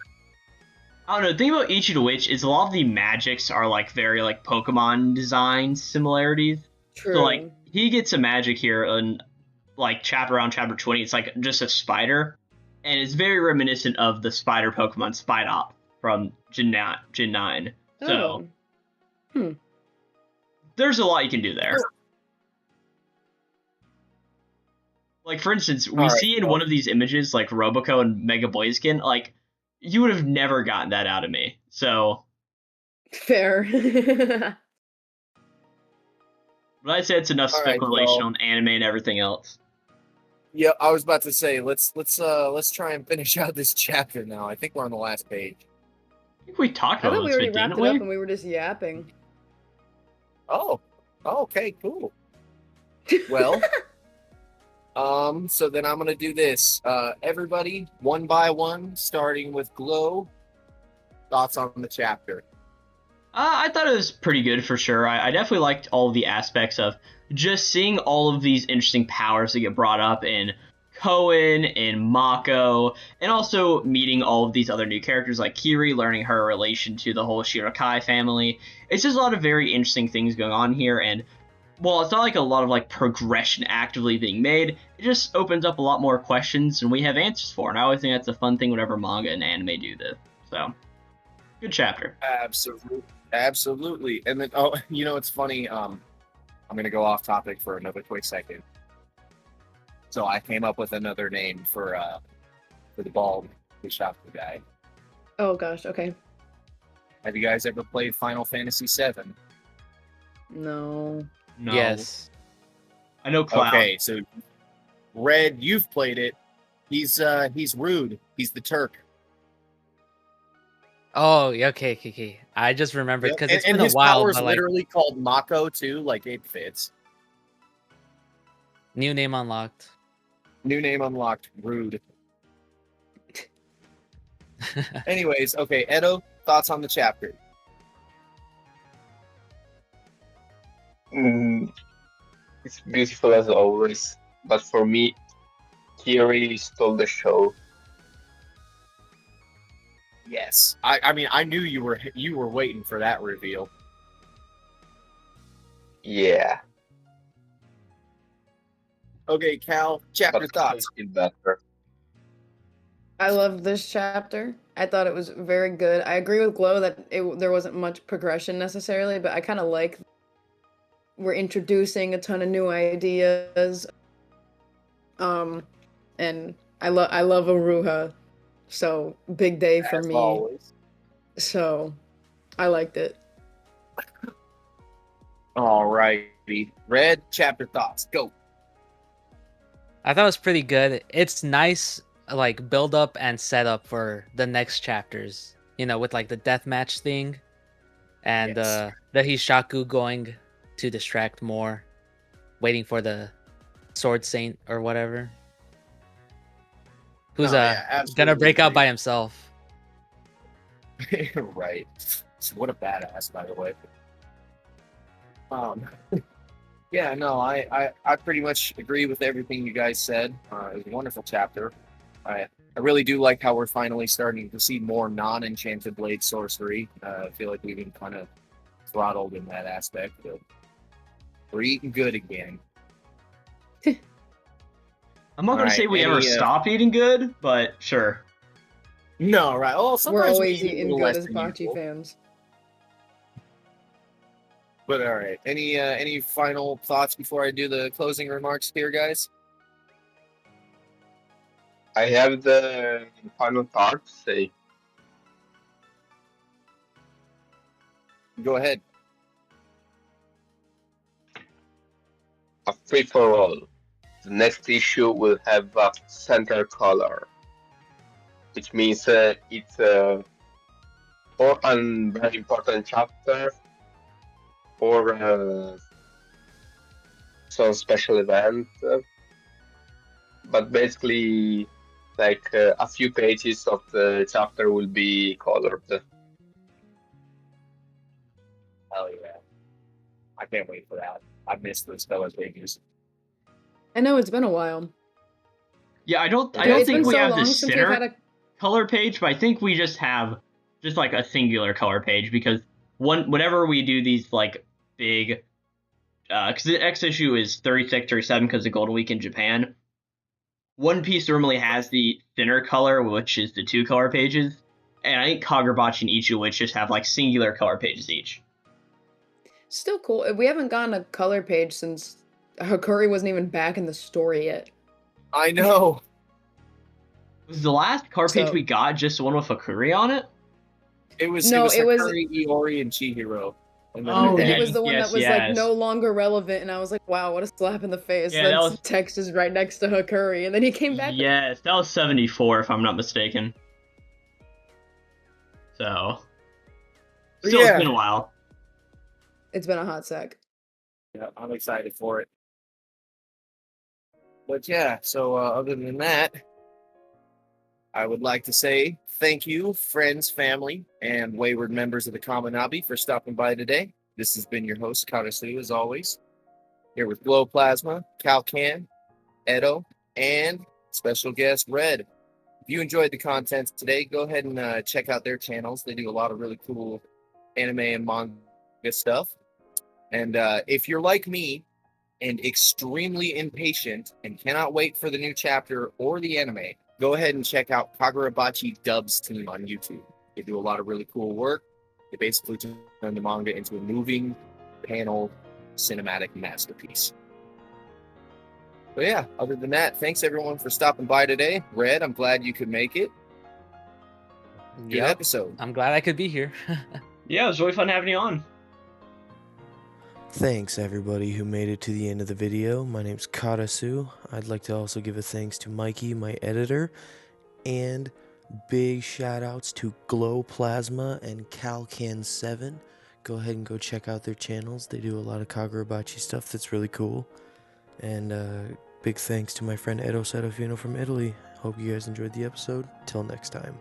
I don't know, the thing about Ichi the Witch is a lot of the magics are like very like Pokemon design similarities. True. So like he gets a magic here in like around chapter 20, it's like just a spider. And it's very reminiscent of the spider Pokemon Spidop from Gen 9. So there's a lot you can do there. Like for instance, we see in one of these images like Roboco and Mega Boyskin, like you would have never gotten that out of me. So Fair. but I'd say it's enough All right, speculation well- on anime and everything else. Yeah, I was about to say let's try and finish out this chapter now. I think we're on the last page. I think we talked I about thought we this, already bit, wrapped didn't it up we? and we were just yapping. Oh, okay, cool. Well, so then I'm gonna do this. Everybody, one by one, starting with Glow. Thoughts on the chapter? I thought it was pretty good for sure. I definitely liked all of the aspects of just seeing all of these interesting powers that get brought up in Koen and Mako, and also meeting all of these other new characters like Kiri, learning her relation to the whole Shirakai family. It's just a lot of very interesting things going on here, and while it's not like a lot of like progression actively being made, it just opens up a lot more questions and we have answers for. And I always think that's a fun thing whenever manga and anime do this. So, good chapter. Absolutely. And then, it's funny. I'm gonna go off topic for another quick second. So I came up with another name for the bald Bishaku guy. Oh gosh, okay. Have you guys ever played Final Fantasy VII? No. No. Yes. I know Cloud. Okay, so Red, you've played it. He's rude. He's the Turk. Oh, yeah, okay. I just remembered Yep. because And, it's and been a his while, power is but like literally called Mako too. Like it fits. new name unlocked. New name unlocked. Rude. Anyways, okay, Edo, thoughts on the chapter? It's beautiful as always, but for me, Kiri stole the show. Yes. I mean, I knew you were waiting for that reveal. Yeah, Okay, Cal, chapter but thoughts. still better. I love this chapter. I thought it was very good. I agree with Glow that there wasn't much progression necessarily, but I kind of like we're introducing a ton of new ideas. And I love Aruha, so big day for As me. always. So I liked it. Alrighty. Red, chapter thoughts. Go. I thought it was pretty good. It's nice, like build up and set up for the next chapters. You know, with like the deathmatch thing, and Yes. the Hishaku going to distract more, waiting for the Sword Saint or whatever, who's No, yeah, gonna absolutely break out agree. by himself. Right. What a badass, by the way. Yeah, no, I pretty much agree with everything you guys said. It was a wonderful chapter. I really do like how we're finally starting to see more non-enchanted blade sorcery. I feel like we've been kind of throttled in that aspect. But we're eating good again. I'm not gonna say we ever stop eating good, but sure. No, right. Oh, We're sometimes always we eat a eating little good less as than Bocce usual. fans. But all right. Any final thoughts before I do the closing remarks here, guys? I have the final part to say. Go ahead. A free for all. The next issue will have a center color, which means it's or a very important chapter or some special event. But basically, like a few pages of the chapter will be colored. Hell yeah. I can't wait for that. I missed those color pages. I know it's been a while. Yeah, I don't It's think been we so have long the since we've had center a. color page, but I think we just have just like a singular color page because whenever we do these like big because the X issue is 36, 37 because of Golden Week in Japan. One Piece normally has the thinner color, which is the 2-color pages, and I think Kagurabachi and Ichiwich just have like singular color pages each. Still cool. We haven't gotten a color page since Hakuri wasn't even back in the story yet. I know. Was the last color page So- we got just one with Hakuri on it? It was No, it was- Hakuri, Iori, and Chihiro. And then Oh, the And yeah, it was the one yes, that was yes. like no longer relevant, and I was like, wow, what a slap in the face. Yeah, Then that was- text is right next to Hakuri, and then he came back. Yes, that was 74 if I'm not mistaken. So, still, Yeah. it's been a while. It's been a hot sec. Yeah, I'm excited for it. But yeah, so other than that, I would like to say thank you, friends, family, and wayward members of the Kamunabi for stopping by today. This has been your host, Karasu, as always, here with Glowplasma, Calcan, Edo, and special guest Red. If you enjoyed the content today, go ahead and check out their channels. They do a lot of really cool anime and manga stuff. And if you're like me and extremely impatient and cannot wait for the new chapter or the anime, go ahead and check out Kagurabachi Dub's team on YouTube. They do a lot of really cool work. They basically turn the manga into a moving panel cinematic masterpiece. But yeah, other than that, thanks everyone for stopping by today. Red, I'm glad you could make it. Good Yep. episode. I'm glad I could be here. Yeah, it was really fun having you on. Thanks everybody who made it to the end of the video. My name's Karasu. I'd like to also give a thanks to Mikey, my editor, and Big shout outs to Glowplasma and Calcan 7. Go ahead and go check out their channels. They do a lot of Kagurabachi stuff that's really cool. And big thanks to my friend Edo Serafino from Italy. Hope you guys enjoyed the episode. Till next time.